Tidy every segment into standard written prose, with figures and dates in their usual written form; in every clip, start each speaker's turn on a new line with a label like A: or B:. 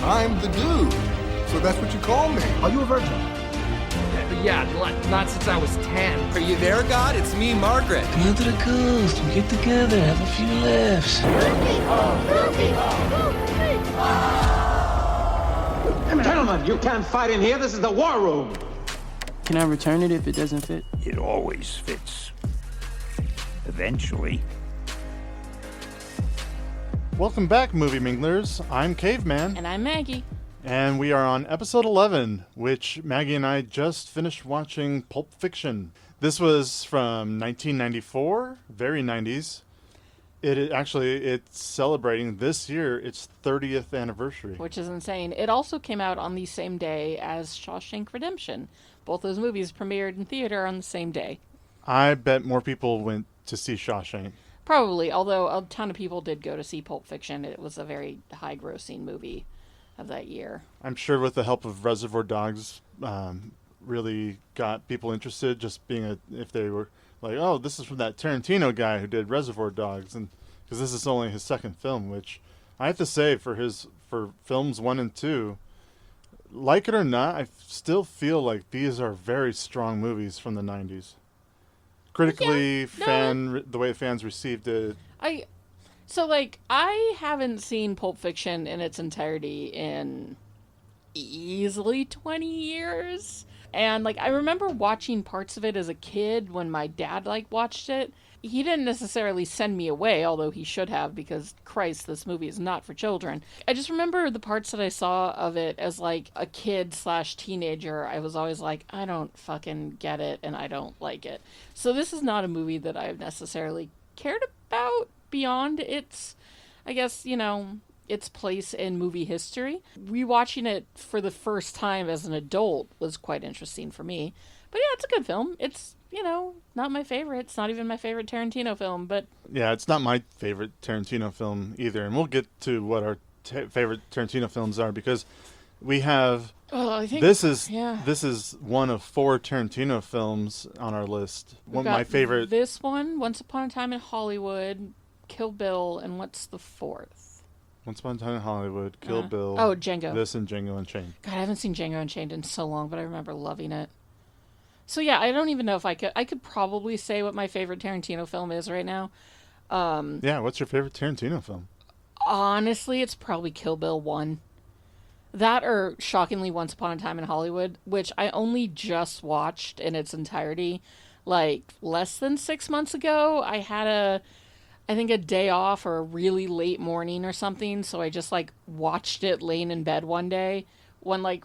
A: I'm the dude. So that's what you call me.
B: Are you a virgin?
C: Yeah, not since I was 10.
D: Are you there, God? It's me, Margaret.
E: Come on to the coast. We get together, have a few laughs.
B: Gentlemen, you can't fight in here. This is the war room.
E: Can I return it if it doesn't fit?
F: It always fits. Eventually.
G: Welcome back, Movie Minglers. I'm Caveman.
H: And I'm Maggie.
G: And we are on episode 11, which Maggie and I just finished watching Pulp Fiction. This was from 1994, very 90s. It's celebrating this year its 30th anniversary.
H: Which is insane. It also came out on the same day as Shawshank Redemption. Both those movies premiered in theater on the same day.
G: I bet more people went to see Shawshank.
H: Probably, although a ton of people did go to see Pulp Fiction. It was a very high-grossing movie of that year.
G: I'm sure with the help of Reservoir Dogs, really got people interested, just if they were like, oh, this is from that Tarantino guy who did Reservoir Dogs, and because this is only his second film, which I have to say for films 1 and 2, like it or not, I still feel like these are very strong movies from the 90s. Critically, the way fans received it. I
H: haven't seen Pulp Fiction in its entirety in easily 20 years. And, I remember watching parts of it as a kid when my dad, watched it. He didn't necessarily send me away, although he should have, because, Christ, this movie is not for children. I just remember the parts that I saw of it as, a kid/teenager. I was always like, I don't fucking get it, and I don't like it. So this is not a movie that I've necessarily cared about beyond its, its place in movie history. Rewatching it for the first time as an adult was quite interesting for me. But yeah, it's a good film. It's, not my favorite. It's not even my favorite Tarantino film, but...
G: Yeah, it's not my favorite Tarantino film either. And we'll get to what our favorite Tarantino films are, because we have...
H: Oh, I think...
G: This is one of 4 Tarantino films on our list. My favorite...
H: This one, Once Upon a Time in Hollywood, Kill Bill, and what's the 4th?
G: Once Upon a Time in Hollywood, Kill Bill.
H: Oh, Django.
G: This and Django Unchained.
H: God, I haven't seen Django Unchained in so long, but I remember loving it. So yeah, I don't even know if I could probably say what my favorite Tarantino film is right now.
G: Yeah, what's your favorite Tarantino film?
H: Honestly, it's probably Kill Bill 1. That or, shockingly, Once Upon a Time in Hollywood, which I only just watched in its entirety, less than 6 months ago. I had a day off or a really late morning or something, so I just, watched it laying in bed one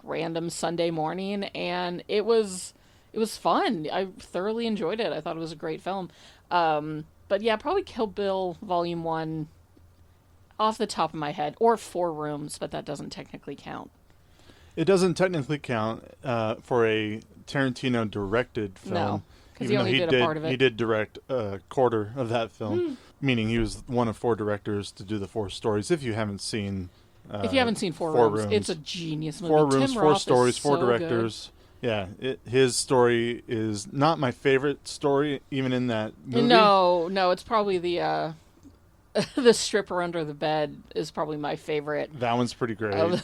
H: random Sunday morning, and it was fun. I thoroughly enjoyed it. I thought it was a great film. But yeah, probably Kill Bill Volume 1 off the top of my head. Or 4 Rooms, but that doesn't technically count.
G: It doesn't technically count for a Tarantino-directed film.
H: No, because he only did a part of it.
G: He did direct a quarter of that film, meaning he was one of 4 directors to do the 4 stories. If you haven't seen...
H: Four Rooms, it's a genius movie.
G: 4 Rooms,
H: Tim
G: 4
H: Roth
G: stories,
H: is
G: 4
H: so
G: directors. Good. Yeah, his story is not my favorite story, even in that movie.
H: No, it's probably the the stripper under the bed is probably my favorite.
G: That one's pretty great.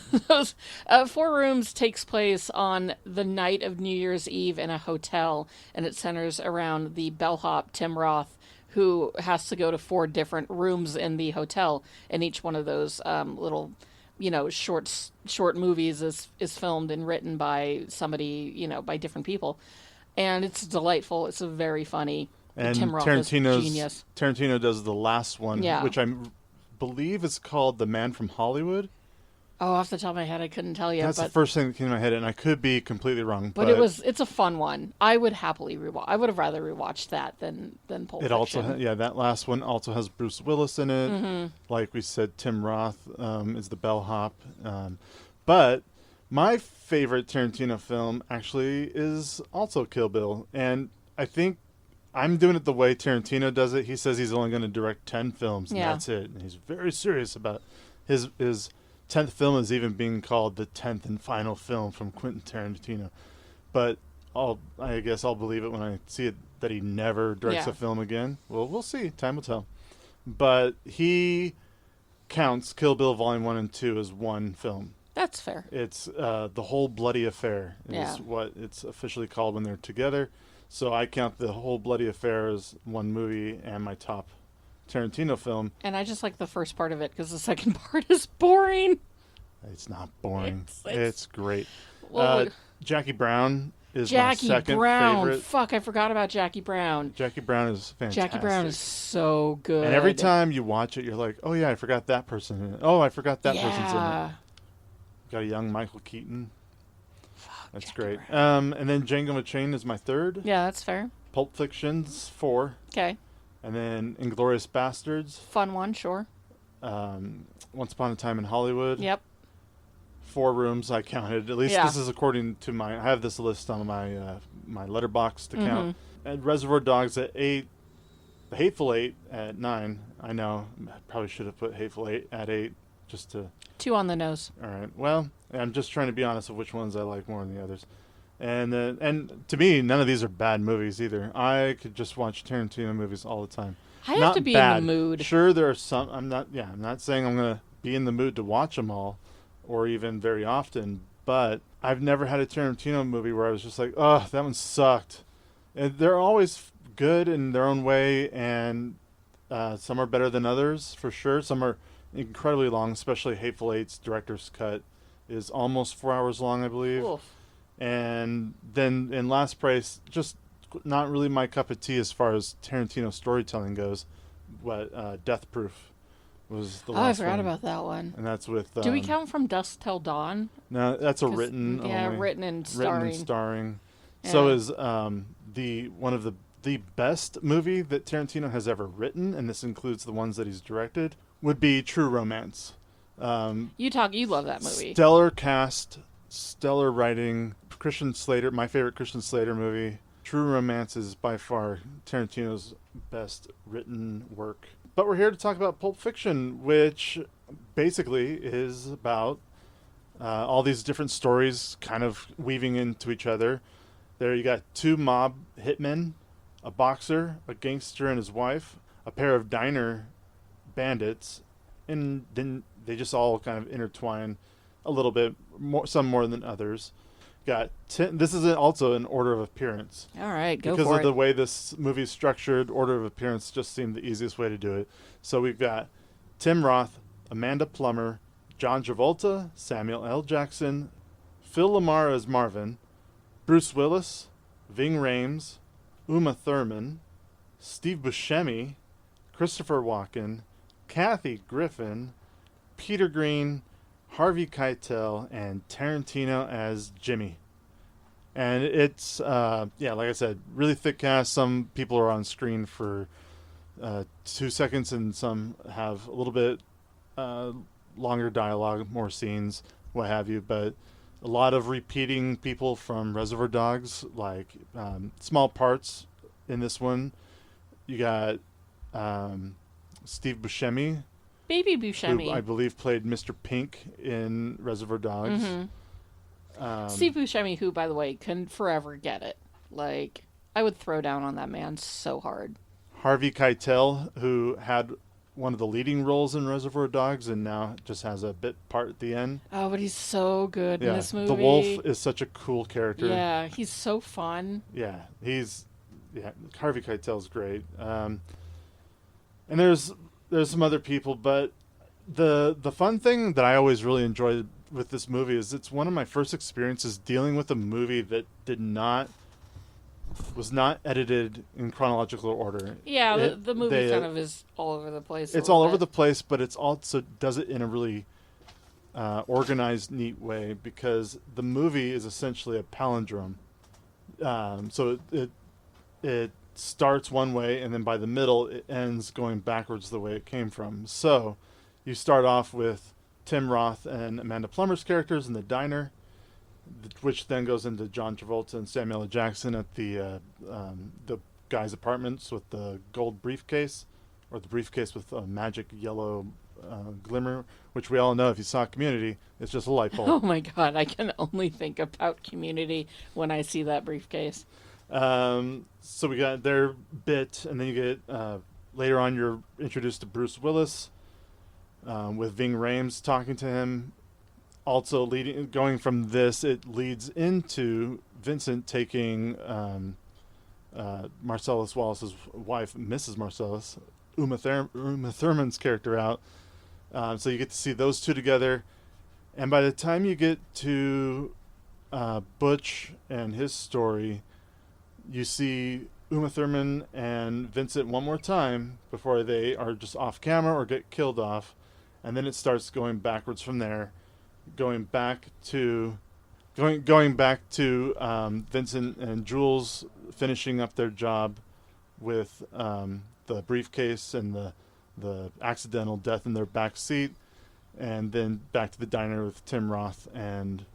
H: 4 Rooms takes place on the night of New Year's Eve in a hotel, and it centers around the bellhop Tim Roth, who has to go to 4 different rooms in the hotel, and each one of those little... short movies is filmed and written by somebody, by different people. And it's delightful. It's a very funny.
G: And
H: Tim Roth is genius.
G: Tarantino does the last one,
H: yeah.
G: which I believe is called The Man from Hollywood.
H: Oh, off the top of my head, I couldn't tell you.
G: That's the first thing that came to my head, and I could be completely wrong.
H: But it's a fun one. I would happily rewatch. I would have rather rewatched that than Pulp Fiction.
G: It also, that last one also has Bruce Willis in it.
H: Mm-hmm.
G: Like we said, Tim Roth is the bellhop. But my favorite Tarantino film actually is also Kill Bill, and I think I'm doing it the way Tarantino does it. He says he's only going to direct 10 films, and that's it. And he's very serious about his 10th film is even being called the 10th and final film from Quentin Tarantino. But I guess I'll believe it when I see it that he never directs a film again. Well, we'll see. Time will tell. But he counts Kill Bill Volume 1 and 2 as one film.
H: That's fair.
G: It's The Whole Bloody Affair is
H: Yeah.
G: what it's officially called when they're together. So I count The Whole Bloody Affair as one movie and my top Tarantino film.
H: And I just like the first part of it because the second part is boring.
G: It's not boring.
H: It's-
G: It's great.
H: Well,
G: Jackie Brown is
H: Jackie
G: my second
H: Brown.
G: favorite.
H: Fuck, I forgot about Jackie Brown.
G: Jackie Brown is fantastic.
H: Jackie Brown is so good.
G: And every time you watch it, you're like, oh yeah, I forgot that person in it. Oh, I forgot that person's in it. Got a young Michael Keaton. That's
H: Jackie
G: great.
H: Brown.
G: And then Django Unchained is my third.
H: Yeah, that's fair.
G: Pulp Fiction's 4.
H: Okay.
G: And then Inglourious Bastards.
H: Fun one, sure.
G: Once Upon a Time in Hollywood.
H: Yep.
G: 4 rooms I counted. At least
H: Yeah.
G: this is according to I have this list on my my letterbox to count.
H: Mm-hmm.
G: And Reservoir Dogs at 8. The Hateful Eight at 9. I know. I probably should have put Hateful Eight at 8 just to...
H: 2 on the nose.
G: All right. Well, I'm just trying to be honest of which ones I like more than the others. And to me, none of these are bad movies either. I could just watch Tarantino movies all the time.
H: I have
G: Not
H: to be
G: bad.
H: in the mood.
G: Sure, there are some. I'm not saying I'm gonna be in the mood to watch them all, or even very often. But I've never had a Tarantino movie where I was just like, oh, that one sucked. And they're always good in their own way, and some are better than others for sure. Some are incredibly long, especially Hateful Eight's director's cut is almost 4 hours long, I believe.
H: Oof.
G: And then in Last Price, just not really my cup of tea as far as Tarantino storytelling goes. But Death Proof was the
H: Oh, I
G: last
H: forgot
G: one.
H: about that one.
G: And that's with...
H: Do we count From Dusk Till Dawn?
G: No, that's a
H: 'Cause-
G: written
H: yeah,
G: only.
H: written and
G: Written
H: starring.
G: and starring. So
H: Yeah.
G: is one of the best movie that Tarantino has ever written, and this includes the ones that he's directed, would be True Romance.
H: You love that movie.
G: Stellar cast, stellar writing. Christian Slater, my favorite Christian Slater movie. True Romance is by far Tarantino's best written work. But we're here to talk about Pulp Fiction, which basically is about all these different stories kind of weaving into each other. There you got 2 mob hitmen, a boxer, a gangster and his wife, a pair of diner bandits, and then they just all kind of intertwine a little bit, some more than others. Got 10, this is also an order of appearance.
H: All right, go
G: Because
H: for
G: of
H: it.
G: the way this movie is structured, order of appearance just seemed the easiest way to do it. So we've got Tim Roth, Amanda Plummer, John Travolta, Samuel L. Jackson, Phil LaMarr as Marvin, Bruce Willis, Ving Rhames, Uma Thurman, Steve Buscemi, Christopher Walken, Kathy Griffin, Peter Green, Harvey Keitel, and Tarantino as Jimmy. And it's, like I said, really thick cast. Some people are on screen for 2 seconds, and some have a little bit longer dialogue, more scenes, what have you. But a lot of repeating people from Reservoir Dogs, like small parts in this one. You got Steve Buscemi,
H: Baby Buscemi.
G: who I believe played Mr. Pink in Reservoir Dogs.
H: Steve Buscemi, who, by the way, can forever get it. Like, I would throw down on that man so hard.
G: Harvey Keitel, who had one of the leading roles in Reservoir Dogs and now just has a bit part at the end.
H: Oh, but he's so good in this movie.
G: The wolf is such a cool character.
H: Yeah, he's so fun.
G: Yeah, Harvey Keitel's great. And there's some other people, but the fun thing that I always really enjoyed with this movie is it's one of my first experiences dealing with a movie that was not edited in chronological order.
H: Yeah, the movie kind of is all over the place.
G: It's all over the place, but it's also does it in a really organized, neat way, because the movie is essentially a palindrome. So it starts one way, and then by the middle, it ends going backwards the way it came from. So you start off with Tim Roth and Amanda Plummer's characters in the diner, which then goes into John Travolta and Samuel L. Jackson at the guy's apartments with the gold briefcase, or the briefcase with a magic yellow glimmer, which we all know if you saw Community, it's just a light bulb.
H: Oh my god, I can only think about Community when I see that briefcase.
G: So we got their bit, and then you get later on you're introduced to Bruce Willis with Ving Rhames talking to him. also going from this, it leads into Vincent taking Marcellus Wallace's wife, Mrs. Marcellus, Uma Thurman's character out. So you get to see those two together. And by the time you get to Butch and his story, you see Uma Thurman and Vincent one more time before they are just off camera or get killed off. And then it starts going backwards from there, going back to Vincent and Jules finishing up their job with the briefcase and the accidental death in their back seat, and then back to the diner with Tim Roth and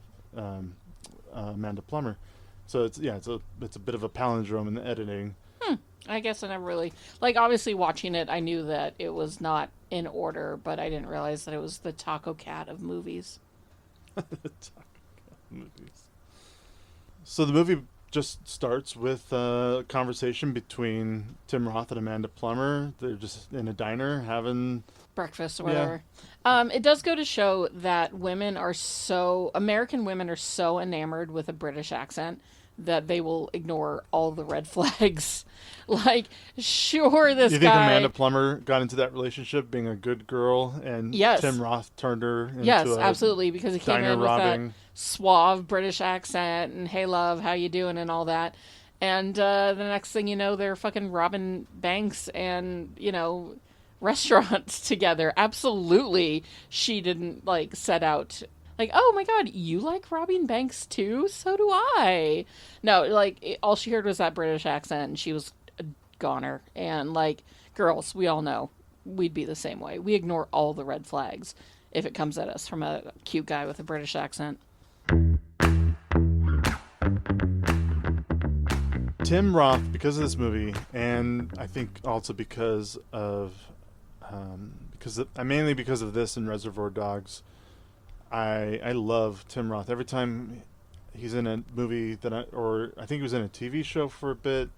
G: Amanda Plummer. So it's a bit of a palindrome in the editing.
H: I guess I never really, like, obviously watching it, I knew that it was not in order, but I didn't realize that it was the Taco Cat of movies.
G: So the movie just starts with a conversation between Tim Roth and Amanda Plummer. They're just in a diner having
H: breakfast or whatever. Yeah. It does go to show that American women are so enamored with a British accent that they will ignore all the red flags. Like, sure, this guy...
G: You think Amanda Plummer got into that relationship being a good girl, and
H: yes.
G: Tim Roth turned her into
H: absolutely, because he came in with that suave British accent and, hey, love, how you doing, and all that. And the next thing you know, they're fucking robbing banks and, restaurants together. Absolutely, she didn't, set out... Like, oh my god, you like robbing banks too? So do I. No, all she heard was that British accent, and she was a goner. And, girls, we all know we'd be the same way. We ignore all the red flags if it comes at us from a cute guy with a British accent.
G: Tim Roth, because of this movie, and I think also because of mainly because of this and Reservoir Dogs, I love Tim Roth. Every time he's in a movie I think he was in a TV show for a bit.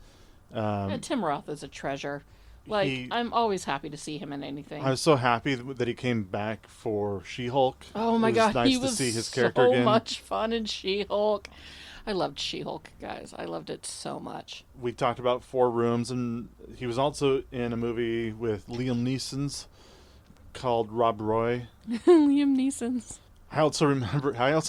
H: Tim Roth is a treasure. I'm always happy to see him in anything.
G: I was so happy that he came back for She-Hulk.
H: Oh my god,
G: nice
H: he was
G: to see his character
H: so
G: again.
H: much fun in She-Hulk. I loved She-Hulk, guys. I loved it so much.
G: We talked about Four Rooms, and he was also in a movie with Liam Neeson's called Rob Roy.
H: Liam Neeson's.
G: I also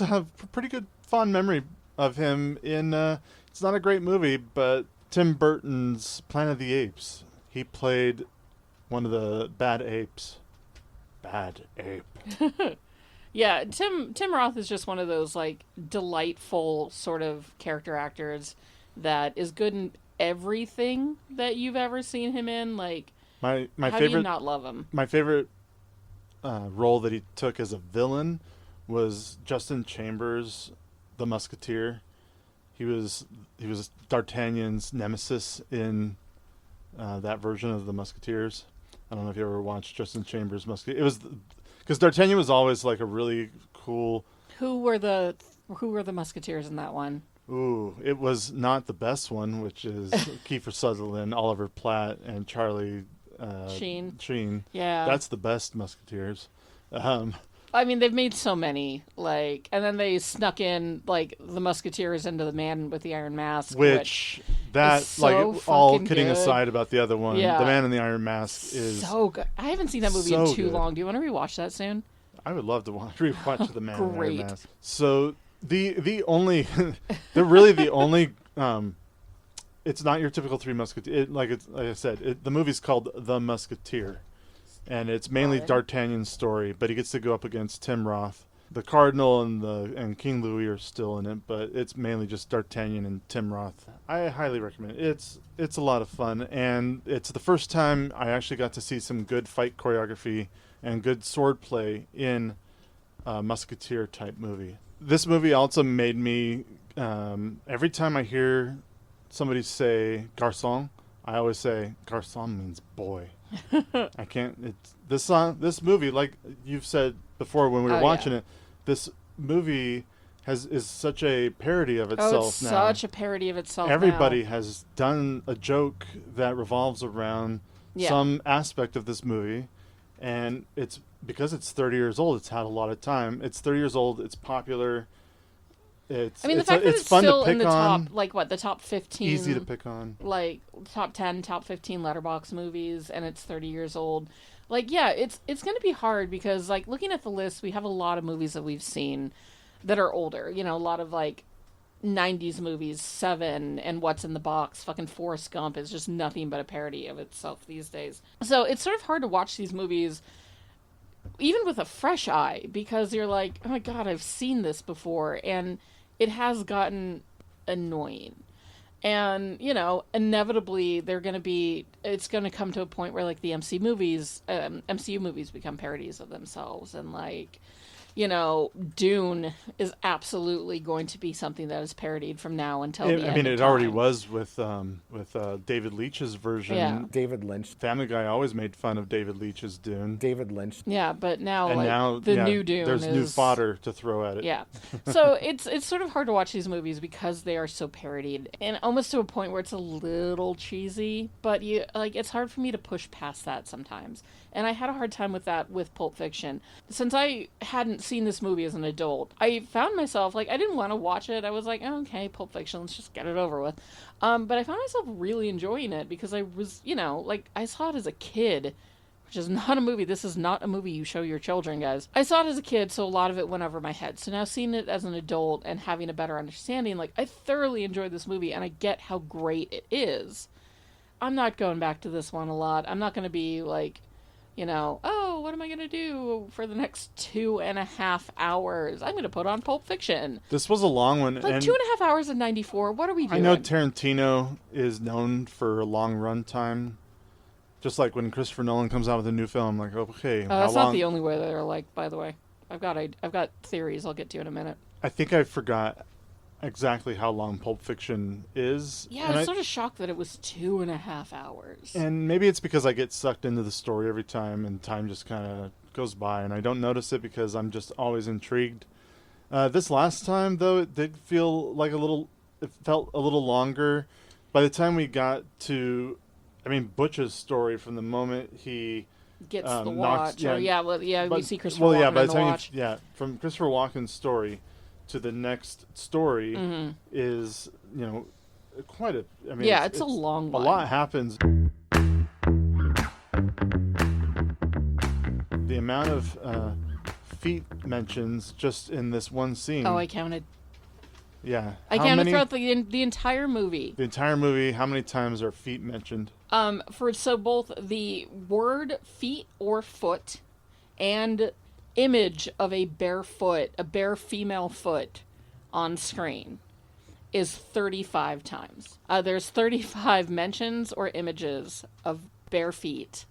G: have a pretty good fond memory of him in, it's not a great movie, but Tim Burton's Planet of the Apes. He played one of the bad apes. Bad ape.
H: Yeah, Tim Roth is just one of those, delightful sort of character actors that is good in everything that you've ever seen him in. My
G: how
H: favorite, do you not love him?
G: My favorite role that he took as a villain was Justin Chambers, the Musketeer. He was D'Artagnan's nemesis in that version of the Musketeers. I don't know if you ever watched Justin Chambers' Musketeer. It was because D'Artagnan was always a really cool.
H: Who were the Musketeers in that one?
G: Ooh, it was not the best one, which is Kiefer Sutherland, Oliver Platt, and Charlie Sheen. Yeah, that's the best Musketeers.
H: I mean, they've made so many, and then they snuck in, the Musketeers into the Man with the Iron Mask.
G: Which
H: so
G: all kidding
H: good.
G: aside about the other one, The Man in the Iron Mask is
H: so good. I haven't seen that movie in too long. Do you want to rewatch that soon?
G: I would love to rewatch The Man in the Iron Mask. So, the only, they're really the only, it's not your typical Three Musketeers. Like I said, the movie's called The Musketeer. And it's mainly D'Artagnan's story, but he gets to go up against Tim Roth. The Cardinal and King Louis are still in it, but it's mainly just D'Artagnan and Tim Roth. I highly recommend it. It's a lot of fun, and it's the first time I actually got to see some good fight choreography and good swordplay in a Musketeer type movie. This movie also made me, every time I hear somebody say garçon, I always say garçon means boy. I can't. This movie, like you've said before when we were watching it, this movie is such a parody of itself.
H: It's
G: now.
H: Such a parody of itself.
G: Everybody has done a joke that revolves around some aspect of this movie, and it's because it's 30 years old. It's had a lot of time. It's 30 years old. It's popular. It's
H: I mean, the
G: it's,
H: fact that
G: it's
H: it's
G: fun
H: still
G: to pick
H: in the
G: on.
H: top, like what, the top 15,
G: Easy to pick on.
H: like top 10, top 15 Letterboxd movies, and it's 30 years old. Like, yeah, it's going to be hard because, like, looking at the list, we have a lot of movies that we've seen that are older. You know, a lot of like 90s movies, Seven and What's in the Box. Fucking Forrest Gump is just nothing but a parody of itself these days. So it's sort of hard to watch these movies even with a fresh eye, because you're like, oh my god, I've seen this before, and it has gotten annoying. And, you know, inevitably it's going to come to a point where, like, the MCU movies become parodies of themselves. And, like, you know, Dune is absolutely going to be something that is parodied from now until the end
G: I mean,
H: of
G: it
H: time.
G: already was with David Leitch's version.
H: Yeah.
I: David Lynch.
G: Family Guy always made fun of David Leitch's Dune.
I: David Lynch.
H: Yeah, but now,
G: And
H: like,
G: now
H: the new Dune
G: there's new fodder to throw at it.
H: Yeah. So it's sort of hard to watch these movies because they are so parodied, and almost to a point where it's a little cheesy, but it's hard for me to push past that sometimes. And I had a hard time with that with Pulp Fiction. Since I hadn't seen this movie as an adult, I found myself, like, I didn't want to watch it. I was like, oh, okay, Pulp Fiction, let's just get it over with. But I found myself really enjoying it because I was, you know, like, I saw it as a kid, which is not a movie. This is not a movie you show your children, guys. I saw it as a kid, so a lot of it went over my head. So now seeing it as an adult and having a better understanding, like, I thoroughly enjoyed this movie, and I get how great it is. I'm not going back to this one a lot. I'm not going to be, like, you know, oh, what am I going to do for the next 2.5 hours? I'm going to put on Pulp Fiction.
G: This was a long one.
H: Like,
G: and
H: 2.5 hours in 94, what are we doing?
G: I know Tarantino is known for a long run time. Just like when Christopher Nolan comes out with a new film, like, okay, how
H: that's
G: long?
H: not the only way they're like, by the way. I've got theories I'll get to in a minute.
G: I think I forgot exactly how long Pulp Fiction is.
H: Yeah, I was sort of shocked that it was 2.5 hours.
G: And maybe it's because I get sucked into the story every time, and time just kind of goes by, and I don't notice it because I'm just always intrigued. This last time, though, it did feel like it felt a little longer. By the time we got to, Butch's story, from the moment he
H: gets the watch. We see Christopher
G: Walken
H: Walken
G: by
H: in
G: the
H: the
G: time
H: watch.
G: from Christopher Walken's story to the next story
H: Mm-hmm.
G: is, quite a...
H: it's a long one.
G: A lot happens. The amount of feet mentions just in this one scene.
H: Oh, I counted.
G: Yeah.
H: I counted throughout the entire movie.
G: The entire movie, how many times are feet mentioned?
H: So both the word feet or foot and image of a bare female foot on screen is 35 times. There's 35 mentions or images of bare feet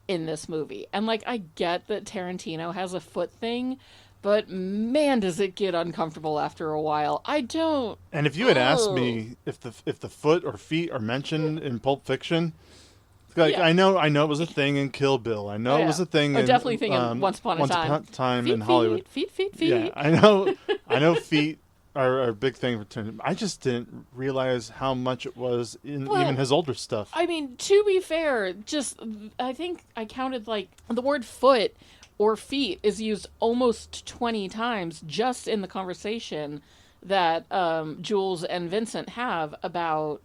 H: in this movie. And, like, I get that Tarantino has a foot thing, but man, does it get uncomfortable after a while. I don't...
G: And if you had asked me if the foot or feet are mentioned in Pulp Fiction... Like, yeah. I know it was a thing in Kill Bill. I know it was a thing in...
H: definitely thing in Once Upon a Time.
G: In Hollywood.
H: Feet.
G: Yeah, I know feet are a big thing for Tarantino. I just didn't realize how much it was in even his older stuff.
H: I mean, to be fair, I think I counted, like, the word foot or feet is used almost 20 times just in the conversation that Jules and Vincent have about...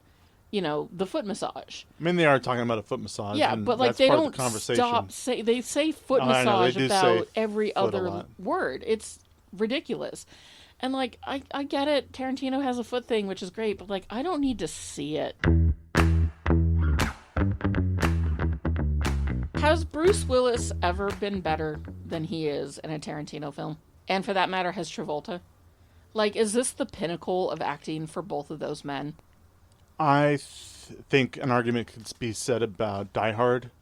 H: the foot massage.
G: I mean, they are talking about a foot massage.
H: Yeah,
G: and
H: but, like,
G: that's
H: they
G: part of
H: don't
G: the conversation.
H: stop they say foot massage about every other word. It's ridiculous. And, like, I get it. Tarantino has a foot thing, which is great, but, like, I don't need to see it. Has Bruce Willis ever been better than he is in a Tarantino film? And for that matter, has Travolta? Like, is this the pinnacle of acting for both of those men?
G: I think an argument could be said about Die Hard.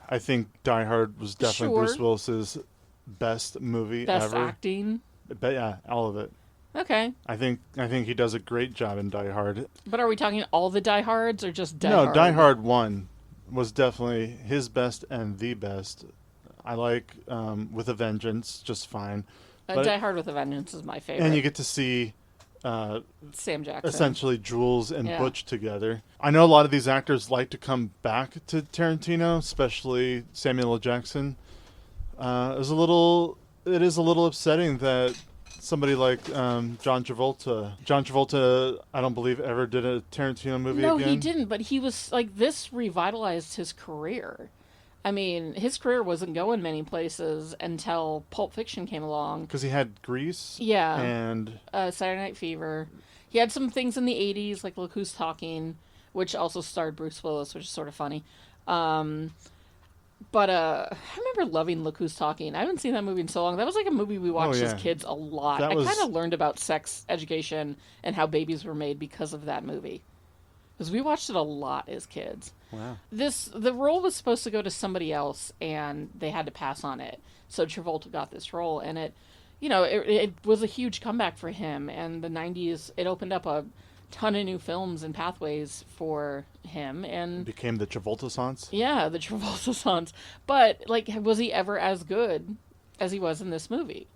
G: I think Die Hard was definitely Bruce Willis's best movie ever.
H: Best acting?
G: But yeah, all of it.
H: Okay.
G: I think he does a great job in Die Hard.
H: But are we talking all the Die Hards or just Die Hard?
G: No, Die Hard 1 was definitely his best and the best. I like With a Vengeance just fine.
H: Die Hard with a Vengeance is my favorite.
G: And you get to see
H: Sam Jackson.
G: essentially Jules and
H: Yeah.
G: Butch together. I know a lot of these actors like to come back to Tarantino, especially Samuel L. Jackson. It is a little upsetting that somebody like John Travolta, I don't believe ever did a Tarantino movie
H: No,
G: again.
H: he didn't, but he was like, this revitalized his career. I mean, his career wasn't going many places until Pulp Fiction came along.
G: Because he had Grease.
H: Yeah.
G: And
H: Saturday Night Fever. He had some things in the 80s, like Look Who's Talking, which also starred Bruce Willis, which is sort of funny. But I remember loving Look Who's Talking. I haven't seen that movie in so long. That was like a movie we watched as kids a lot. I kind of learned about sex education and how babies were made because of that movie. Because we watched it a lot as kids.
G: wow.
H: The role was supposed to go to somebody else, and they had to pass on it. So Travolta got this role, and it was a huge comeback for him. And the 90s, it opened up a ton of new films and pathways for him, and
G: Became the Travolta-sance.
H: yeah, the Travolta songs. But like, was he ever as good as he was in this movie?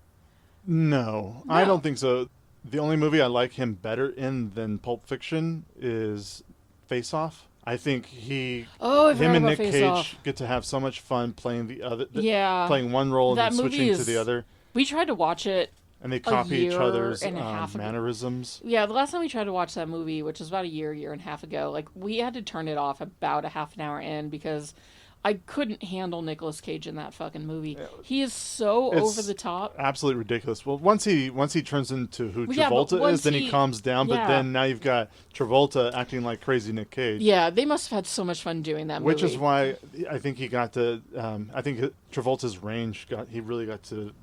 G: No, I don't think so. The only movie I like him better in than Pulp Fiction is Face Off. I think him and Nick Cage get to have so much fun playing playing one role and
H: That
G: then
H: movie
G: switching to
H: is-
G: the other.
H: We tried to watch it.
G: And they copy each
H: year
G: other's
H: and a half ago.
G: mannerisms.
H: Yeah, the last time we tried to watch that movie, which was about a year and a half ago, like, we had to turn it off about a half an hour in because I couldn't handle Nicolas Cage in that fucking movie. He is so over the top.
G: Absolutely ridiculous. Well, once he turns into who
H: Yeah, but
G: Travolta
H: once
G: is, then he calms down.
H: yeah.
G: But then now you've got Travolta acting like crazy Nick Cage.
H: Yeah, they must have had so much fun doing that movie.
G: Which is why I think he got to. I think Travolta's range he really got to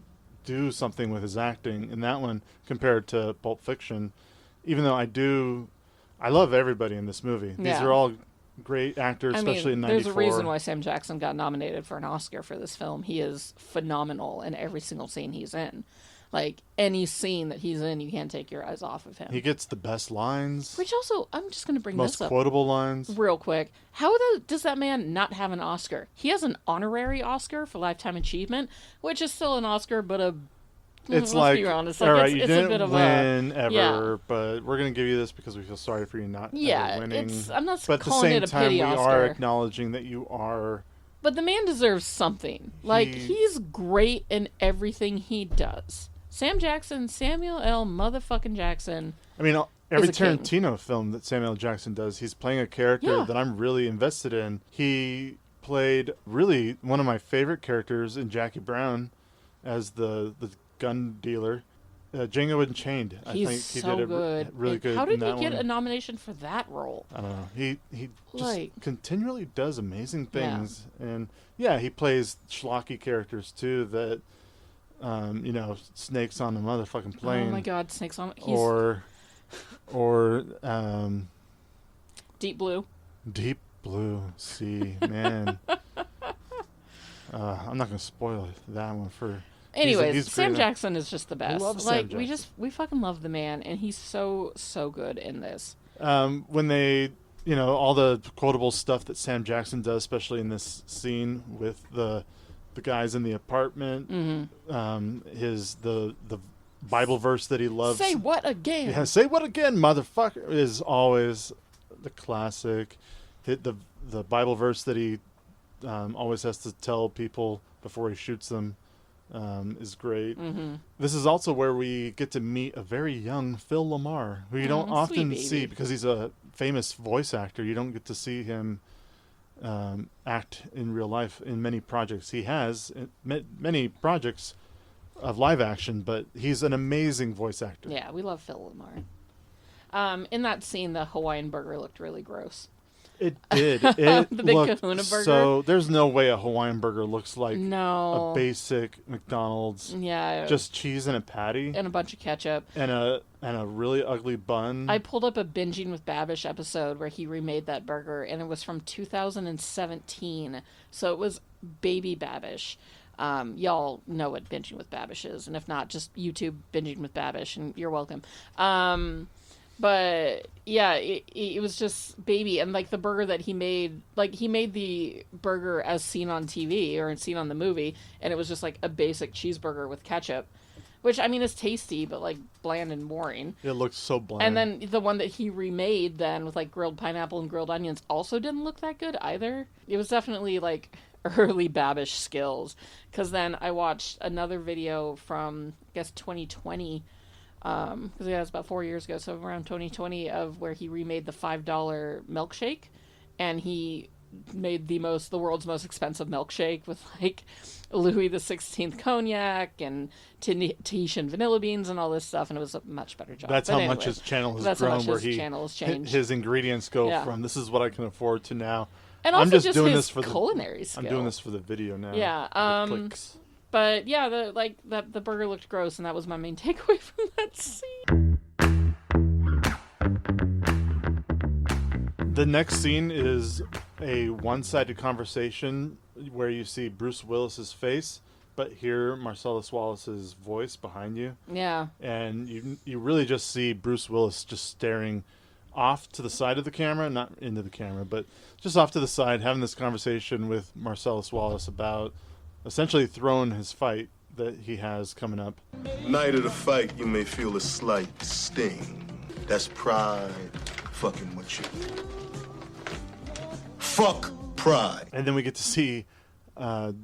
G: do something with his acting in that one compared to Pulp Fiction. Even though I love everybody in this movie. These
H: Yeah.
G: are all great actors, especially in '94.
H: There's a reason why Sam Jackson got nominated for an Oscar for this film. He is phenomenal in every single scene he's in. Like, any scene that he's in, you can't take your eyes off of him.
G: He gets the best lines,
H: Which also, I'm just going to bring
G: most
H: this up
G: quotable lines.
H: real quick. How does that man not have an Oscar? He has an honorary Oscar for Lifetime Achievement, which is still an Oscar, but
G: It's
H: let's
G: like,
H: be honest,
G: all right, you
H: it's
G: didn't
H: a bit of
G: win ever,
H: yeah.
G: but we're going to give you this because we feel sorry for you not
H: Yeah,
G: ever winning.
H: I'm not
G: but at the
H: calling
G: same
H: it a
G: time,
H: pity
G: we are
H: Oscar.
G: acknowledging that you are.
H: But the man deserves something. Like, he's great in everything he does. Sam Jackson, Samuel L. motherfucking Jackson.
G: I mean, every
H: a king.
G: Tarantino film that Samuel L. Jackson does, he's playing a character
H: Yeah.
G: that I'm really invested in. He played really one of my favorite characters in Jackie Brown as the gun dealer. Django Unchained. I
H: He's
G: think he
H: so
G: did
H: good.
G: really
H: And
G: good.
H: How did
G: in
H: he
G: that
H: get
G: one.
H: a nomination for that role?
G: I don't know. He just
H: Like-
G: continually does amazing
H: Yeah.
G: things, and yeah, he plays schlocky characters too. That snakes on a motherfucking plane.
H: Oh my God, Snakes on. He's
G: or
H: Deep Blue.
G: Deep Blue Sea, man. I'm not gonna spoil that one for.
H: Anyways,
G: he's
H: Sam
G: great.
H: Jackson is just the best.
G: love Sam
H: Like,
G: Jackson.
H: we fucking love the man, and he's so good in this.
G: When they, all the quotable stuff that Sam Jackson does, especially in this scene with the guys in the apartment, the Bible verse that he loves.
H: Say what again?
G: Yeah, say what again, motherfucker, is always the classic. The Bible verse that he always has to tell people before he shoots them is great. This is also where we get to meet a very young Phil Lamar, who you don't often
H: sweet
G: see
H: baby.
G: because he's a famous voice actor. You don't get to see him act in real life in many projects. He has many projects of live action, but he's an amazing voice actor.
H: Yeah, we love Phil Lamar. In that scene, the Hawaiian burger looked really gross.
G: It did. It
H: The big
G: looked
H: kahuna burger?
G: So there's no way a Hawaiian burger looks like
H: No.
G: a basic McDonald's.
H: Yeah.
G: Just cheese and a patty
H: and a bunch of ketchup.
G: and a really ugly bun.
H: I pulled up a Binging with Babish episode where he remade that burger, and it was from 2017. So it was Baby Babish. Y'all know what Binging with Babish is, and if not, just YouTube Binging with Babish, and you're welcome. But yeah, it was just baby, and like the burger that he made, like he made the burger as seen on TV or seen on the movie, and it was just like a basic cheeseburger with ketchup, which I mean is tasty, but like bland and boring.
G: It looks so bland.
H: And then the one that he remade then with like grilled pineapple and grilled onions also didn't look that good either. It was definitely like early Babish skills. Because then I watched another video from, I guess, 2020. Because yeah, it was about 4 years ago, so around 2020, of where he remade the $5 milkshake. And he made the world's most expensive milkshake with like Louis XVI cognac and Tahitian vanilla beans and all this stuff, and it was a much better job.
G: That's
H: but
G: how
H: anyway,
G: much his channel has
H: that's
G: grown.
H: how much
G: Where
H: his channel has changed.
G: his ingredients go
H: Yeah.
G: from this is what I can afford to now.
H: And
G: I'm
H: also
G: just
H: just
G: doing
H: his
G: this for
H: culinary
G: the.
H: skill.
G: I'm doing this for the video now.
H: Yeah.
G: The clicks.
H: But yeah, the burger looked gross, and that was my main takeaway from that scene.
G: The next scene is a one-sided conversation where you see Bruce Willis's face, but hear Marcellus Wallace's voice behind you.
H: Yeah.
G: And you really just see Bruce Willis just staring off to the side of the camera, not into the camera, but just off to the side, having this conversation with Marcellus Wallace about essentially throwing his fight that he has coming up.
I: Night of the fight, you may feel a slight sting. That's pride fucking with you. Fuck pride.
G: And then we get to see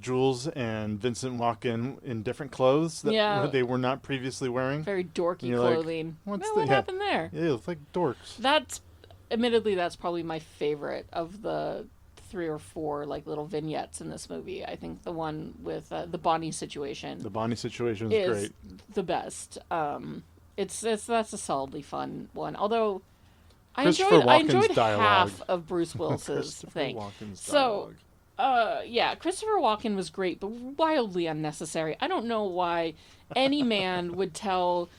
G: Jules and Vincent walk in different clothes that they were not previously wearing.
H: Very dorky
G: like,
H: clothing.
G: what
H: happened there?
G: Yeah, it looks like dorks.
H: That's probably my favorite of the 3 or 4 like little vignettes in this movie. I think the one with the Bonnie situation.
G: The Bonnie situation is great.
H: The best. That's a solidly fun one. Although I
G: Christopher
H: enjoyed
G: Walken's dialogue.
H: half of Bruce Willis's thing. So, yeah, Christopher Walken was great, but wildly unnecessary. I don't know why any man would tell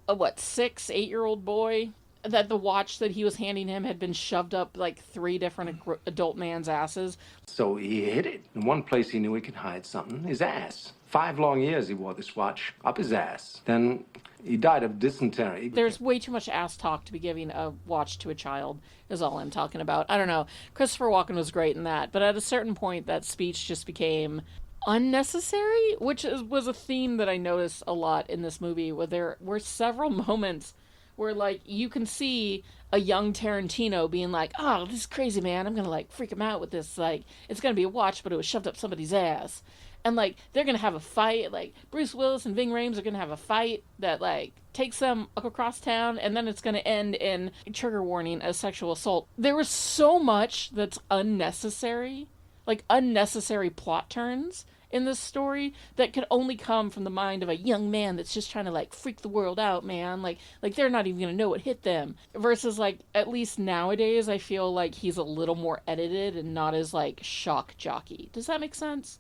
H: a 6-8-year-old boy that the watch that he was handing him had been shoved up like 3 different adult man's asses.
B: So he hid it. In one place he knew he could hide something, his ass. 5 long years he wore this watch up his ass. Then he died of dysentery.
H: There's way too much ass talk to be giving a watch to a child, is all I'm talking about. I don't know. Christopher Walken was great in that, but at a certain point that speech just became unnecessary, which was a theme that I noticed a lot in this movie, where there were several moments where, like, you can see a young Tarantino being like, oh, this is crazy, man. I'm going to, like, freak him out with this. Like, it's going to be a watch, but it was shoved up somebody's ass. And, like, they're going to have a fight. Like, Bruce Willis and Ving Rhames are going to have a fight that, like, takes them across town, and then it's going to end in, trigger warning, a sexual assault. There was so much that's unnecessary, like, unnecessary plot turns in this story that could only come from the mind of a young man that's just trying to, like, freak the world out, man. Like they're not even gonna know what hit them. Versus, like, at least nowadays, I feel like he's a little more edited and not as, like, shock jockey. Does that make sense?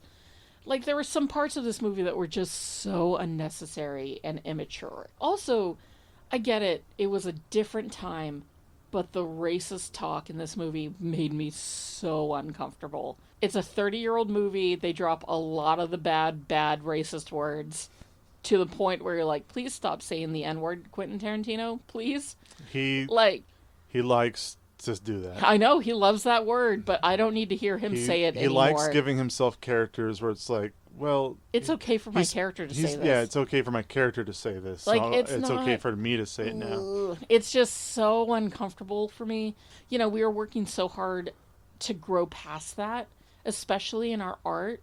H: Like, there were some parts of this movie that were just so unnecessary and immature. Also, I get it. It was a different time, but the racist talk in this movie made me so uncomfortable. It's a 30-year-old movie. They drop a lot of the bad racist words to the point where you're like, please stop saying the N-word, Quentin Tarantino, please.
G: He likes to do that.
H: I know, he loves that word, but I don't need to hear him say it anymore.
G: He likes giving himself characters where it's like, well...
H: It's okay for my character to say this.
G: Yeah, it's okay for my character to say this.
H: Like,
G: so it's okay for me to say it now.
H: It's just so uncomfortable for me. You know, we are working so hard to grow past that, especially in our art.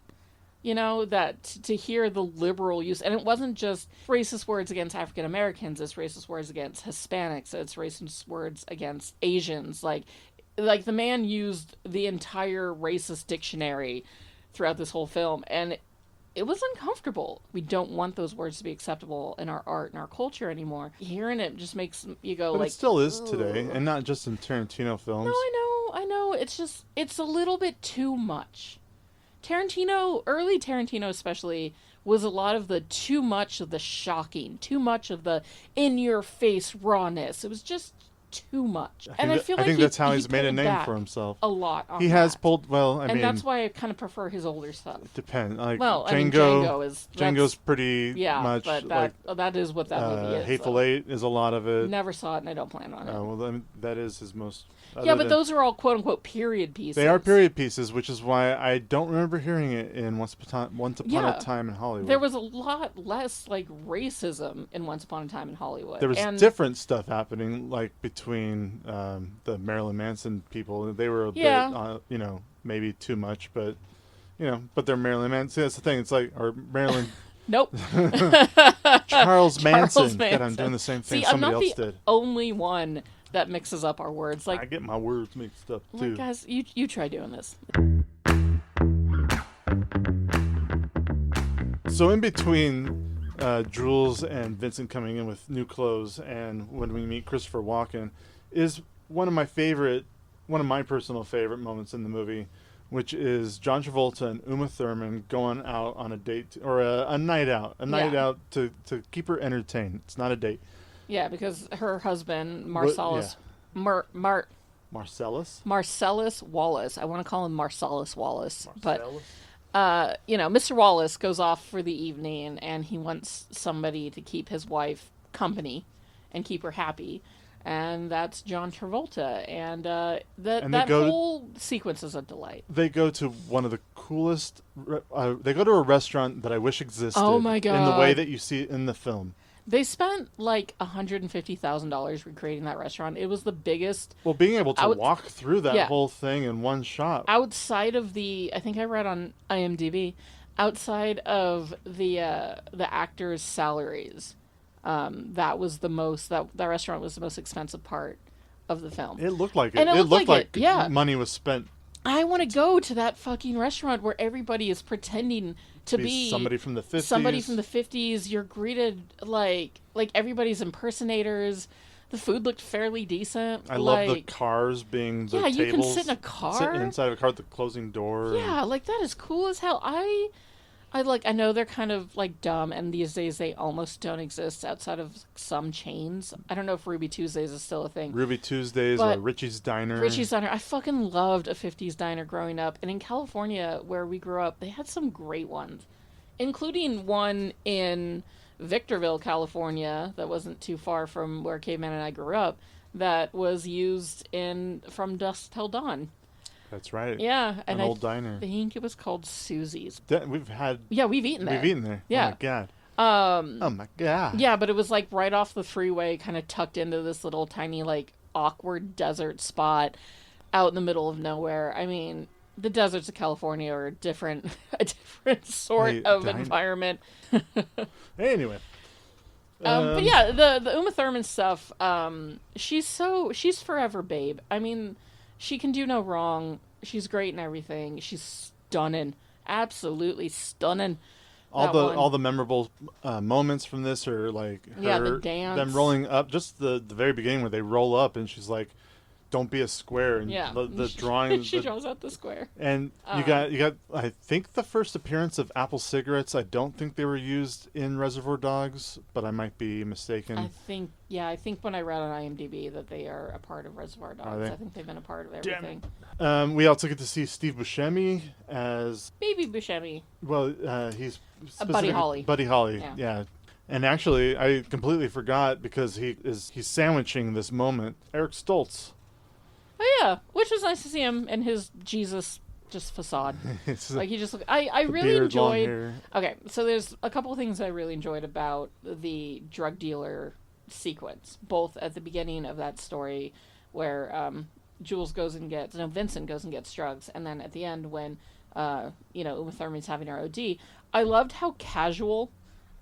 H: You know, that to hear the liberal use, and it wasn't just racist words against African Americans, it's racist words against Hispanics, it's racist words against Asians. Like the man used the entire racist dictionary throughout this whole film, and it was uncomfortable. We don't want those words to be acceptable in our art and our culture anymore. Hearing it just makes you go,
G: but
H: like...
G: it still is
H: ugh.
G: today, and not just in Tarantino films.
H: No, I know. It's just, it's a little bit too much. Early Tarantino especially, was a lot of the too much of the shocking, too much of the in-your-face rawness. It was just too much. And I feel like
G: I think that's how he's made a
H: pulled
G: name
H: back
G: for himself.
H: a lot on
G: He has
H: that.
G: pulled, well, I
H: and
G: mean...
H: that's why I kind of prefer his older stuff.
G: Depends. Like,
H: Well, I mean,
G: Django's pretty much
H: but
G: like...
H: that is what that movie is.
G: Hateful
H: though.
G: Eight is a lot of it.
H: Never saw it, and I don't plan on it.
G: Well, then that is his most...
H: Yeah, but those are all quote-unquote period pieces.
G: They are period pieces, which is why I don't remember hearing it in Once Upon a Time in Hollywood.
H: There was a lot less, like, racism in Once Upon a Time in Hollywood.
G: There was different stuff happening, like, between the Marilyn Manson people. They were a bit, maybe too much, but, but they're Marilyn Manson. See, that's the thing. It's like, or Marilyn...
H: Nope.
G: Charles Manson. God, I'm doing the same thing somebody else did.
H: I'm not the only one that mixes up our words. Like,
G: I get my words mixed up too.
H: Like, guys, you try doing this.
G: So in between Jules and Vincent coming in with new clothes, and when we meet Christopher Walken, is one of my personal favorite moments in the movie, which is John Travolta and Uma Thurman going out on a date or a night out, out to keep her entertained. It's not a date.
H: Yeah, because her husband, Marcellus...
G: Marcellus?
H: Marcellus Wallace. I want to call him Marcellus Wallace. Marcellus? But, Mr. Wallace goes off for the evening, and he wants somebody to keep his wife company and keep her happy. And that's John Travolta. And that whole sequence is a delight.
G: They go to one of the coolest... they go to a restaurant that I wish existed.
H: Oh, my God.
G: In the way that you see it in the film.
H: They spent like $150,000 recreating that restaurant. It was the biggest.
G: Well, being able to walk through that whole thing in one shot.
H: Outside of I think I read on IMDb, outside of the actors' salaries, that was the most. That restaurant was the most expensive part of the film.
G: It looked like it. It looked like money was spent.
H: I want to go to that fucking restaurant where everybody is pretending to be
G: somebody from the 50s.
H: Somebody from the 50s. You're greeted like everybody's impersonators. The food looked fairly decent.
G: I love the cars being the tables.
H: Yeah, you can sit in a car.
G: Sit inside of a car with the closing door.
H: Yeah, like that is cool as hell. I know they're kind of like dumb, and these days they almost don't exist outside of some chains. I don't know if Ruby Tuesdays is still a thing.
G: Ruby Tuesdays or Richie's Diner.
H: Richie's Diner. I fucking loved a 50s diner growing up. And in California, where we grew up, they had some great ones, including one in Victorville, California, that wasn't too far from where Caveman and I grew up, that was used in From Dusk Till Dawn.
G: That's right.
H: Yeah, and
G: an old diner.
H: I think it was called Susie's.
G: We've had.
H: Yeah, we've eaten there.
G: We've eaten there.
H: Yeah.
G: Oh my god.
H: Oh
G: my god.
H: Yeah, but it was like right off the freeway, kind of tucked into this little tiny, like, awkward desert spot out in the middle of nowhere. I mean, the deserts of California are a different sort of environment.
G: Anyway.
H: But yeah, the Uma Thurman stuff. She's forever babe. I mean, she can do no wrong. She's great and everything. She's stunning, absolutely stunning.
G: All the memorable moments from this are like
H: the dance,
G: them rolling up. Just the very beginning where they roll up and she's like, "Don't be a square." And the drawing.
H: She draws out the square.
G: And you got. I think the first appearance of Apple cigarettes. I don't think they were used in Reservoir Dogs, but I might be mistaken.
H: I think when I read on IMDb that they are a part of Reservoir Dogs. I think they've been a part of everything.
G: We also get to see Steve Buscemi as
H: Baby Buscemi.
G: Well, he's
H: Buddy Holly.
G: Buddy Holly, yeah. And actually, I completely forgot because he's sandwiching this moment. Eric Stoltz.
H: Oh yeah, which was nice to see him in his Jesus just facade. Like he just looked. I really enjoyed. Okay, so there's a couple of things I really enjoyed about the drug dealer sequence, both at the beginning of that story where Vincent goes and gets drugs, and then at the end when Uma Thurman's having her OD. I loved how casual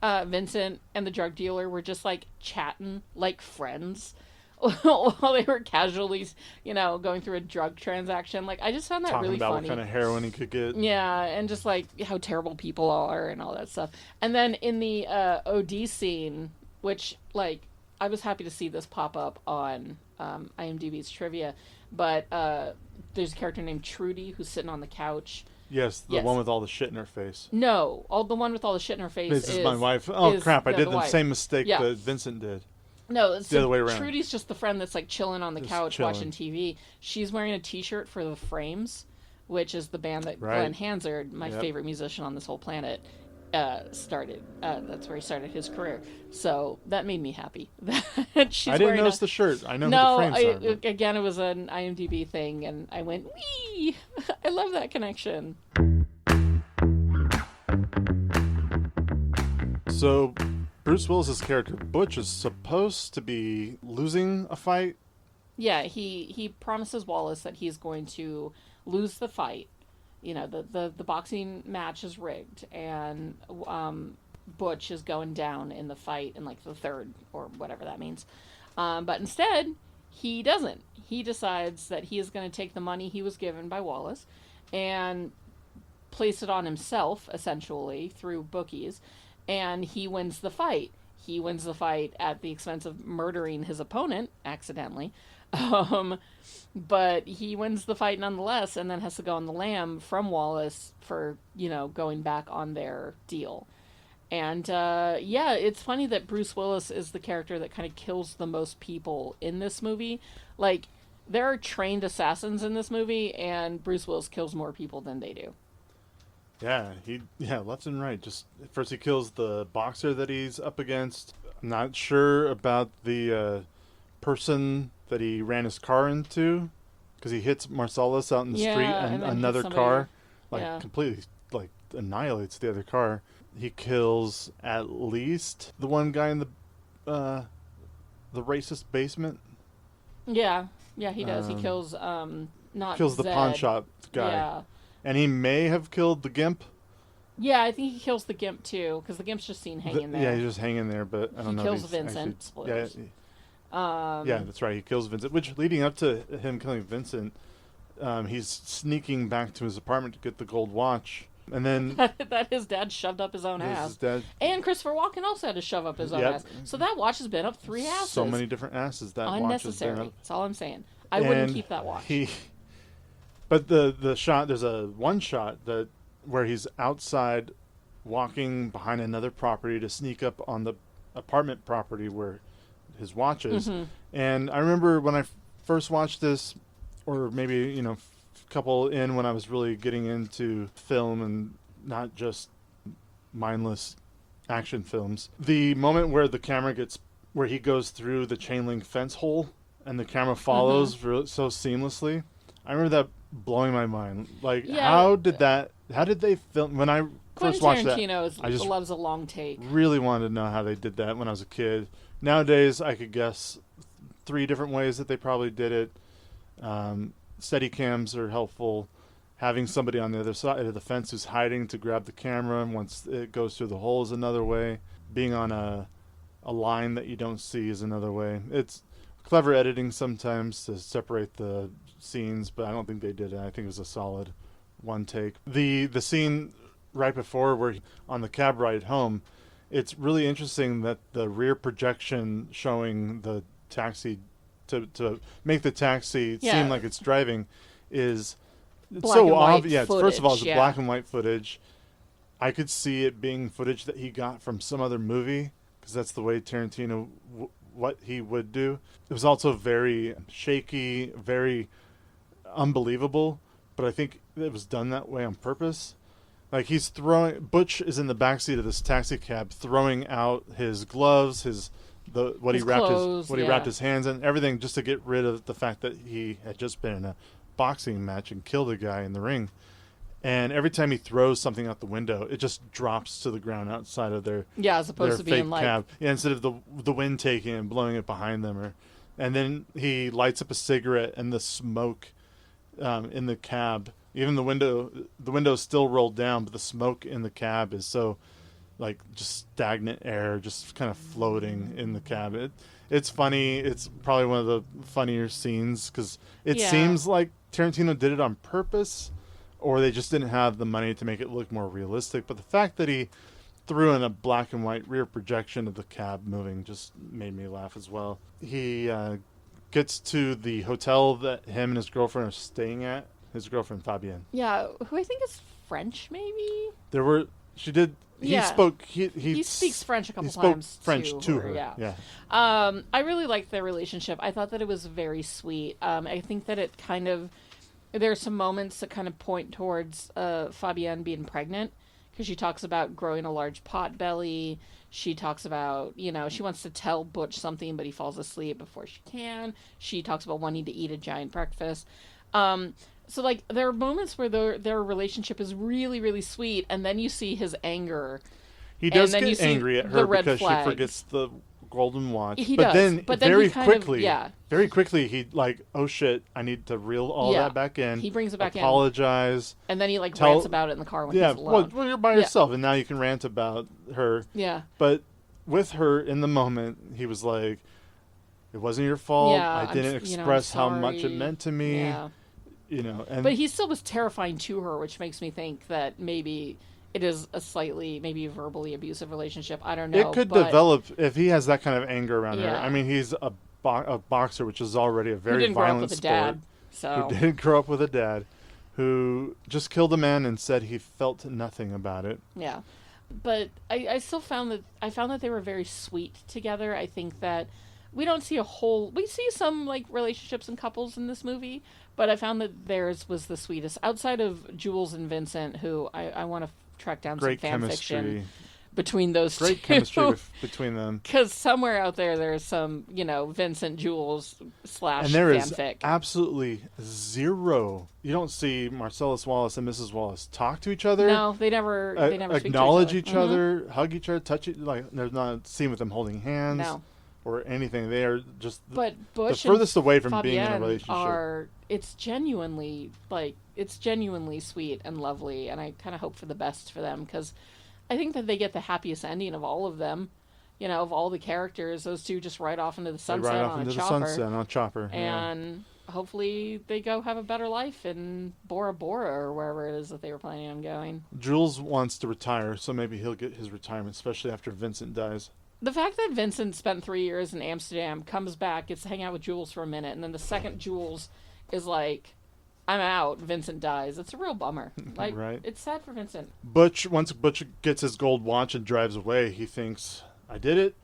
H: Vincent and the drug dealer were just like chatting like friends while they were casually, going through a drug transaction. Like, I just found that really funny. Talking about
G: what kind of heroin he could get.
H: Yeah, and just like how terrible people are and all that stuff. And then in the OD scene, which like I was happy to see this pop up on IMDb's trivia, but there's a character named Trudy who's sitting on the couch.
G: Yes, the one with all the shit in her face.
H: No, the one with all the shit in her face
G: is my wife. Oh, crap, I did the same mistake that Vincent did.
H: No,
G: It's the other way around.
H: Trudy's just the friend that's like chilling on the
G: Just
H: couch
G: chilling.
H: watching TV. She's wearing a T-shirt for the Frames, which is the band that
G: Right.
H: Glenn Hansard, my
G: Yep.
H: favorite musician on this whole planet, started. That's where he started his career. So that made me happy. That she's
G: I didn't
H: wearing
G: notice the shirt. I know who
H: No,
G: the Frames are. But...
H: again, it was an IMDb thing, and I went, wee! I love that connection.
G: So, Bruce Willis's character Butch is supposed to be losing a fight.
H: Yeah, he promises Wallace that he's going to lose the fight. You know, the boxing match is rigged, and Butch is going down in the fight in like the third or whatever that means. But instead, he doesn't. He decides that he is going to take the money he was given by Wallace and place it on himself, essentially, through bookies, and he wins the fight. He wins the fight at the expense of murdering his opponent accidentally. But he wins the fight nonetheless, and then has to go on the lam from Wallace for, going back on their deal. And, it's funny that Bruce Willis is the character that kind of kills the most people in this movie. Like, there are trained assassins in this movie, and Bruce Willis kills more people than they do.
G: Yeah, left and right. Just first he kills the boxer that he's up against. I'm not sure about the person that he ran his car into, because he hits Marcellus out in the street, and
H: then
G: another
H: hits
G: car
H: somebody.
G: completely annihilates the other car. He kills at least the one guy in the racist basement.
H: Yeah, he does. He kills not
G: Kills the
H: Zed.
G: pawn shop guy.
H: Yeah.
G: And he may have killed the Gimp.
H: Yeah, I think he kills the Gimp too, because the Gimp's just seen hanging there.
G: Yeah, he's just hanging there, but I don't know.
H: He
G: if
H: kills
G: he's
H: Vincent.
G: actually-
H: Spoilers.
G: Yeah, that's right. He kills Vincent. Which, leading up to him killing Vincent, he's sneaking back to his apartment to get the gold watch, and then
H: that his dad shoved up his own ass.
G: his dad.
H: And Christopher Walken also had to shove up his own
G: Yep.
H: ass. So that watch has been up 3 asses.
G: So many different asses that watch has
H: Unnecessary.
G: been up.
H: That's all I'm saying. I wouldn't
G: And
H: keep that watch.
G: But the shot, there's one shot where he's outside walking behind another property to sneak up on the apartment property where his watch is.
H: Mm-hmm.
G: And I remember when I first watched this, or maybe, a couple in when I was really getting into film and not just mindless action films, the moment where where he goes through the chain link fence hole and the camera follows so seamlessly. I remember that blowing my mind. Like,
H: Yeah.
G: how did they film? When I first
H: Quentin
G: watched that,
H: Tarantino
G: I just
H: loves a long take.
G: really wanted to know how they did that when I was a kid. Nowadays, I could guess 3 different ways that they probably did it. Steady cams are helpful. Having somebody on the other side of the fence who's hiding to grab the camera, and once it goes through the hole is another way. Being on a line that you don't see is another way. It's clever editing sometimes to separate the scenes, but I don't think they did it. I think it was a solid one take. The scene right before where on the cab ride home, it's really interesting that the rear projection showing the taxi to make the taxi seem like it's driving is
H: Black
G: so
H: and white
G: obvious. Yeah, first of all, it's
H: footage,
G: black and white footage. I could see it being footage that he got from some other movie, because that's the way Tarantino what he would do. It was also very shaky, very unbelievable, but I think it was done that way on purpose. Like, Butch is in the backseat of this taxi cab throwing out his gloves, what he wrapped his hands in, everything, just to get rid of the fact that he had just been in a boxing match and killed a guy in the ring. And every time he throws something out the window, it just drops to the ground outside of their
H: as opposed
G: their
H: to being
G: fake cab. Yeah, instead of the wind taking it and blowing it behind them, and then he lights up a cigarette, and the smoke in the cab, even the window's still rolled down, but the smoke in the cab is so like just stagnant air, just kind of floating in the cab. It's funny. It's probably one of the funnier scenes, because it seems like Tarantino did it on purpose, or they just didn't have the money to make it look more realistic. But the fact that he threw in a black and white rear projection of the cab moving just made me laugh as well. He gets to the hotel that him and his girlfriend are staying at. His girlfriend Fabienne.
H: Yeah, who I think is French, maybe.
G: She did He
H: speaks French a couple
G: spoke
H: times
G: French to her.
H: Yeah. I really liked their relationship. I thought that it was very sweet. I think that it kind of, there's some moments that kind of point towards Fabienne being pregnant, because she talks about growing a large pot belly. She talks about, she wants to tell Butch something, but he falls asleep before she can. She talks about wanting to eat a giant breakfast. So, like, there are moments where their relationship is really, really sweet, and then you see his anger.
G: He does get angry at her because she forgets the golden watch.
H: He
G: but
H: does.
G: Then
H: but then
G: very
H: he
G: quickly, very quickly, he like, oh shit, I need to reel all that back in.
H: He brings it back
G: apologize,
H: and then he rants about it in the car when he's alone.
G: Well, you're by yourself, and now you can rant about her.
H: Yeah.
G: But with her in the moment, he was like, "It wasn't your fault. I didn't express how much it meant to me."
H: Yeah.
G: And
H: but he still was terrifying to her, which makes me think that maybe it is a slightly, maybe verbally abusive relationship. I don't know.
G: It could develop if he has that kind of anger around her. I mean, he's a boxer, which is already a very violent sport.
H: Dad, so.
G: Who didn't grow up with a dad, who just killed a man and said he felt nothing about it.
H: Yeah, but I still found that they were very sweet together. I think that we don't see we see some like relationships and couples in this movie, but I found that theirs was the sweetest. Outside of Jules and Vincent, who I want to track down some fan fiction between those two.
G: Great chemistry between them.
H: Because somewhere out there's some, Vincent Jules /
G: and there
H: fanfic.
G: Is absolutely zero. You don't see Marcellus Wallace and Mrs. Wallace talk to each other.
H: No, they never
G: acknowledge
H: speak to
G: each other, hug each other, touch it. Like there's not a scene with them holding hands.
H: No.
G: Or anything. They are just
H: but Bush
G: the furthest away from
H: Fabienne
G: being in a relationship.
H: It's genuinely sweet and lovely, and I kind of hope for the best for them, because I think that they get the happiest ending of all of them. Of all the characters, those two just ride off into the sunset on a chopper. And hopefully they go have a better life in Bora Bora or wherever it is that they were planning on going.
G: Jules wants to retire, so maybe he'll get his retirement, especially after Vincent dies.
H: The fact that Vincent spent 3 years in Amsterdam, comes back, gets to hang out with Jules for a minute, and then the second Jules is like, I'm out, Vincent dies. It's a real bummer. Like,
G: right.
H: It's sad for Vincent.
G: Once Butch gets his gold watch and drives away, he thinks, I did it.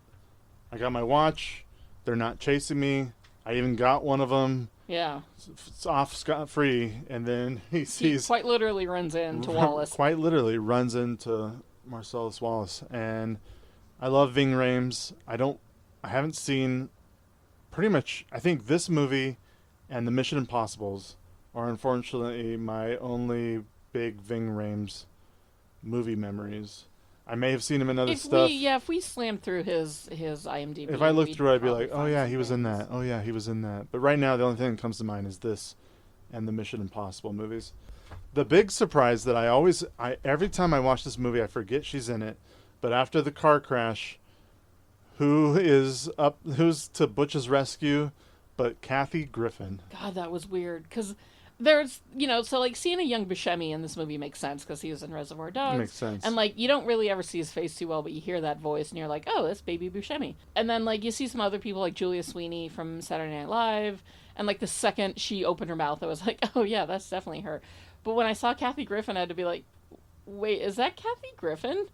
G: I got my watch. They're not chasing me. I even got one of them.
H: Yeah.
G: It's off scot-free. And then he sees...
H: He quite literally runs into Wallace.
G: Quite literally runs into Marcellus Wallace. And... I love Ving Rhames. I haven't seen pretty much, I think this movie and the Mission Impossibles are unfortunately my only big Ving Rhames movie memories. I may have seen him in other stuff.
H: If we slammed through his IMDb.
G: If I looked through it, I'd be like, oh yeah, he was in that. Oh yeah, he was in that. But right now, the only thing that comes to mind is this and the Mission Impossible movies. The big surprise that every time I watch this movie, I forget she's in it. But after the car crash, who's to Butch's rescue but Kathy Griffin?
H: God, that was weird. Because there's, so like seeing a young Buscemi in this movie makes sense because he was in Reservoir Dogs.
G: Makes sense.
H: And like you don't really ever see his face too well, but you hear that voice and you're like, oh, that's baby Buscemi. And then like you see some other people like Julia Sweeney from Saturday Night Live. And like the second she opened her mouth, I was like, oh yeah, that's definitely her. But when I saw Kathy Griffin, I had to be like, wait, is that Kathy Griffin?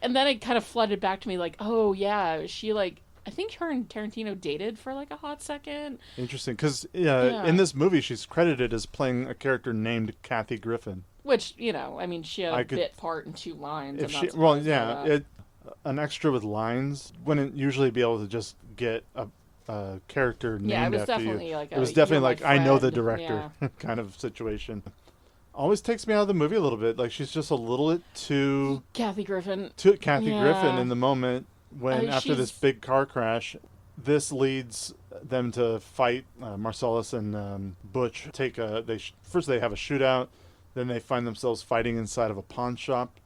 H: And then it kind of flooded back to me like, oh, yeah, she, like, I think her and Tarantino dated for, like, a hot second.
G: Interesting, because in this movie, she's credited as playing a character named Kathy Griffin.
H: Which, she had a bit part in 2 lines.
G: An extra with lines wouldn't usually be able to just get a character named after you. It was definitely like, I know the director kind of situation. Always takes me out of the movie a little bit. Like, she's just a little bit too...
H: Kathy Griffin
G: in the moment when, after this big car crash, this leads them to fight Marcellus and Butch. First they have a shootout, then they find themselves fighting inside of a pawn shop,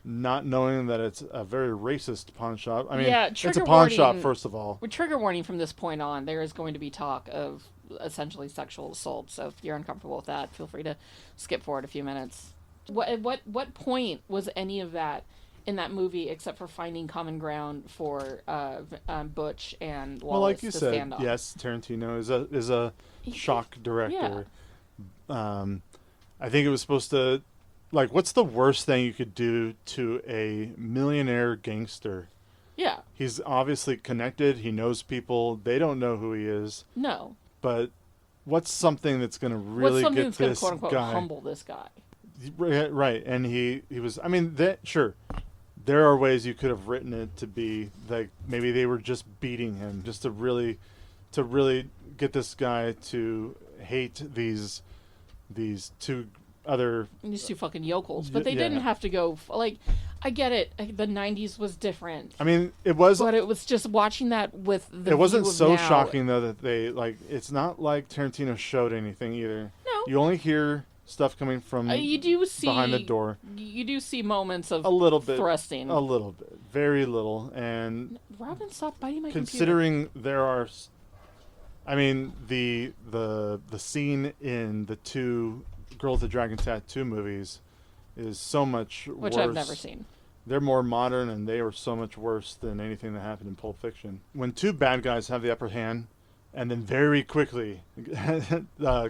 G: not knowing that it's a very racist pawn shop. I mean, it's a pawn shop, first of all.
H: With trigger warning from this point on, there is going to be talk of essentially sexual assault. So if you're uncomfortable with that, feel free to skip forward a few minutes. What point was any of that in that movie except for finding common ground for Butch and Wallace?
G: Well, like you said,
H: stand off?
G: Yes, Tarantino is a shock director.
H: Yeah.
G: I think it was supposed to like, what's the worst thing you could do to a millionaire gangster?
H: Yeah.
G: He's obviously connected. He knows people. They don't know who he is.
H: No.
G: But what's something that's going to really
H: What's something
G: get
H: that's
G: this
H: going to quote unquote
G: guy?
H: humble this guy?
G: Right. And he was, I mean, sure. There are ways you could have written it to be like maybe they were just beating him just to really get this guy to hate these two other
H: These two fucking yokels. But they
G: yeah.
H: didn't have to go, like, I get it. The 90s was different.
G: I mean, it was.
H: But it was just watching that with the
G: It wasn't
H: view of
G: so
H: now.
G: shocking, though, that they, like, it's not like Tarantino showed anything either.
H: No.
G: You only hear stuff coming from
H: You do see
G: behind the door.
H: You do see moments of
G: A little bit.
H: thrusting.
G: A little bit. Very little. And
H: Robin, stop biting my
G: considering there are... I mean, the scene in the two Girl with the Dragon Tattoo movies is so much worse.
H: Which I've never seen.
G: They're more modern, and they were so much worse than anything that happened in Pulp Fiction. When two bad guys have the upper hand, and then very quickly,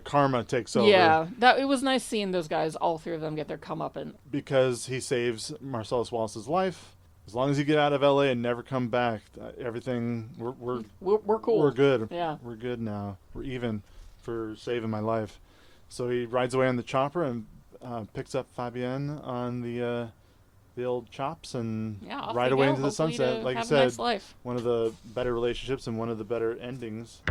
G: karma takes over.
H: Yeah, it was nice seeing those guys, all three of them, get their comeuppance.
G: Because he saves Marcellus Wallace's life. As long as you get out of L.A. and never come back, everything,
H: We're cool.
G: We're good.
H: Yeah.
G: We're good now. We're even for saving my life. So he rides away on the chopper and picks up Fabienne on the old chops and
H: Yeah,
G: ride away into the sunset. Like you
H: have a
G: said,
H: nice life.
G: one of the better relationships and one of the better endings.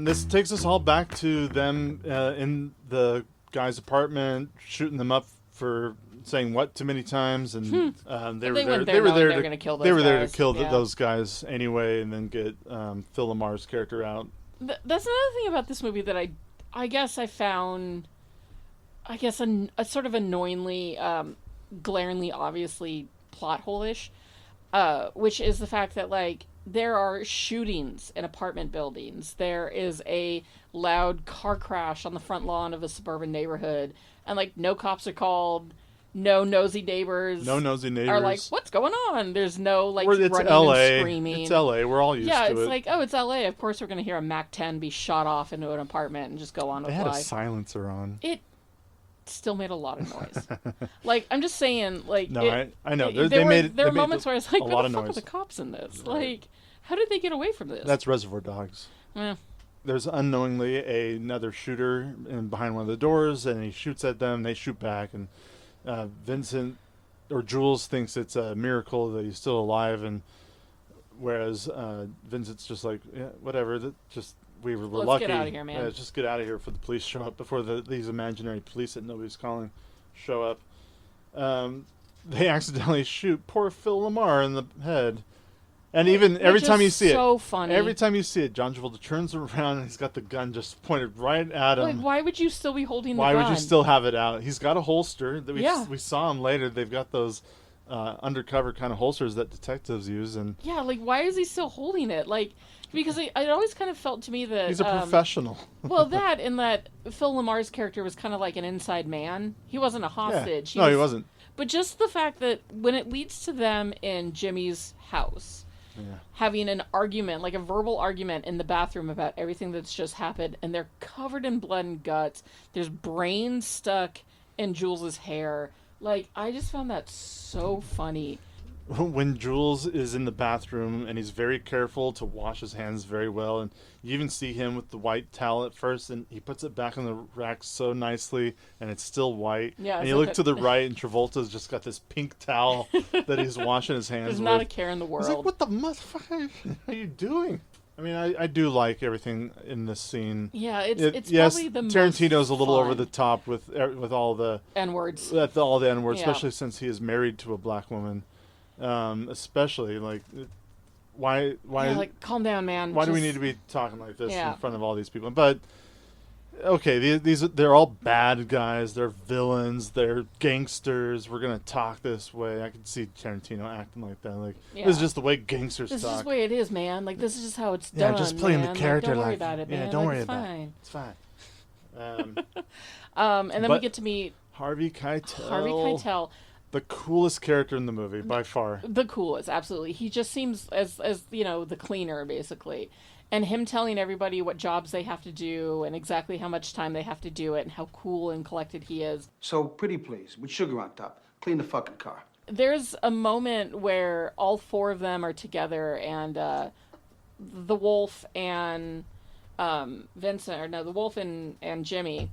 G: This takes us all back to them in the guy's apartment, shooting them up for saying what too many times, and they were there
H: to kill those
G: they were there
H: guys.
G: to kill
H: Yeah.
G: those guys anyway, and then get Phil Lamar's character out.
H: That's another thing about this movie that I guess I found, a sort of annoyingly, glaringly, obviously plot hole-ish, which is the fact that, like, there are shootings in apartment buildings. There is a loud car crash on the front lawn of a suburban neighborhood, and, like, no cops are called. No nosy neighbors.
G: No nosy neighbors.
H: Are like, what's going on? There's no, like,
G: It's
H: running
G: LA.
H: and screaming.
G: It's LA. We're all used to it.
H: Yeah, it's like, oh, it's LA. Of course we're going to hear a MAC-10 be shot off into an apartment and just go on with
G: They had
H: life.
G: a silencer on.
H: It still made a lot of noise. Like, I'm just saying, like...
G: No, I know.
H: There were moments where I was like,
G: a
H: where
G: lot
H: the
G: of
H: fuck
G: noise.
H: are the cops in this? Like, how did they get away from this?
G: That's Reservoir Dogs.
H: Eh.
G: There's unknowingly another shooter behind one of the doors, and he shoots at them. They shoot back, and Vincent or Jules thinks it's a miracle that he's still alive, and whereas Vincent's just like, yeah, whatever. We were
H: Let's
G: lucky.
H: get out of here, man.
G: Yeah, just get out of here before the police show up. Before these imaginary police that nobody's calling show up. They accidentally shoot poor Phil Lamar in the head. And even every time you see
H: so
G: it,
H: funny.
G: every time you see it, John Travolta turns around and he's got the gun just pointed right at him.
H: Like, why would you still be holding the
G: Why
H: gun?
G: would you still have it out? He's got a holster. That
H: Yeah.
G: we saw him later. They've got those undercover kind of holsters that detectives use, and
H: Yeah, like, why is he still holding it? Like, because it always kind of felt to me that...
G: he's a professional.
H: Well, that and that Phil Lamar's character was kind of like an inside man. He wasn't a hostage.
G: Yeah. He wasn't.
H: But just the fact that when it leads to them in Jimmy's house, having an argument, like a verbal argument in the bathroom about everything that's just happened, and they're covered in blood and guts. There's brains stuck in Jules's hair. Like, I just found that so funny.
G: When Jules is in the bathroom and he's very careful to wash his hands very well, and you even see him with the white towel at first, and he puts it back on the rack so nicely, and it's still white.
H: Yeah,
G: and you look to the right, and Travolta's just got this pink towel that he's washing his hands
H: There's
G: with.
H: not a care in the
G: He's
H: world.
G: like, what the motherfucker are you doing? I mean, I do like everything in this scene.
H: Yeah, it's
G: yes,
H: probably the
G: Tarantino's
H: most
G: a little over
H: fun.
G: the top with all the
H: N-words.
G: all the N-words,
H: Yeah.
G: especially since he is married to a black woman. Especially like, why?
H: Yeah, like, calm down, man.
G: Why do we
H: Just-
G: need to be talking like this
H: Yeah.
G: in front of all these people? But okay, they're all bad guys. They're villains. They're gangsters. We're gonna talk this way. I can see Tarantino acting like that. Like, this is
H: Yeah.
G: just the way gangsters
H: This is
G: talk.
H: just the way it is, man. Like, this is just how it's
G: Yeah,
H: done.
G: just playing
H: man.
G: the character.
H: Like, don't worry
G: like,
H: about it,
G: yeah,
H: man.
G: don't
H: Like,
G: worry
H: it's
G: about
H: fine.
G: it. It's fine.
H: And then we
G: But-
H: get to meet
G: Harvey Keitel.
H: Harvey Keitel,
G: the coolest character in the movie by far.
H: the coolest, absolutely. He just seems as the cleaner, basically. And him telling everybody what jobs they have to do and exactly how much time they have to do it and how cool and collected he is.
J: So, pretty please, with sugar on top. Clean the fucking car.
H: There's a moment where all four of them are together and the wolf and the wolf and Jimmy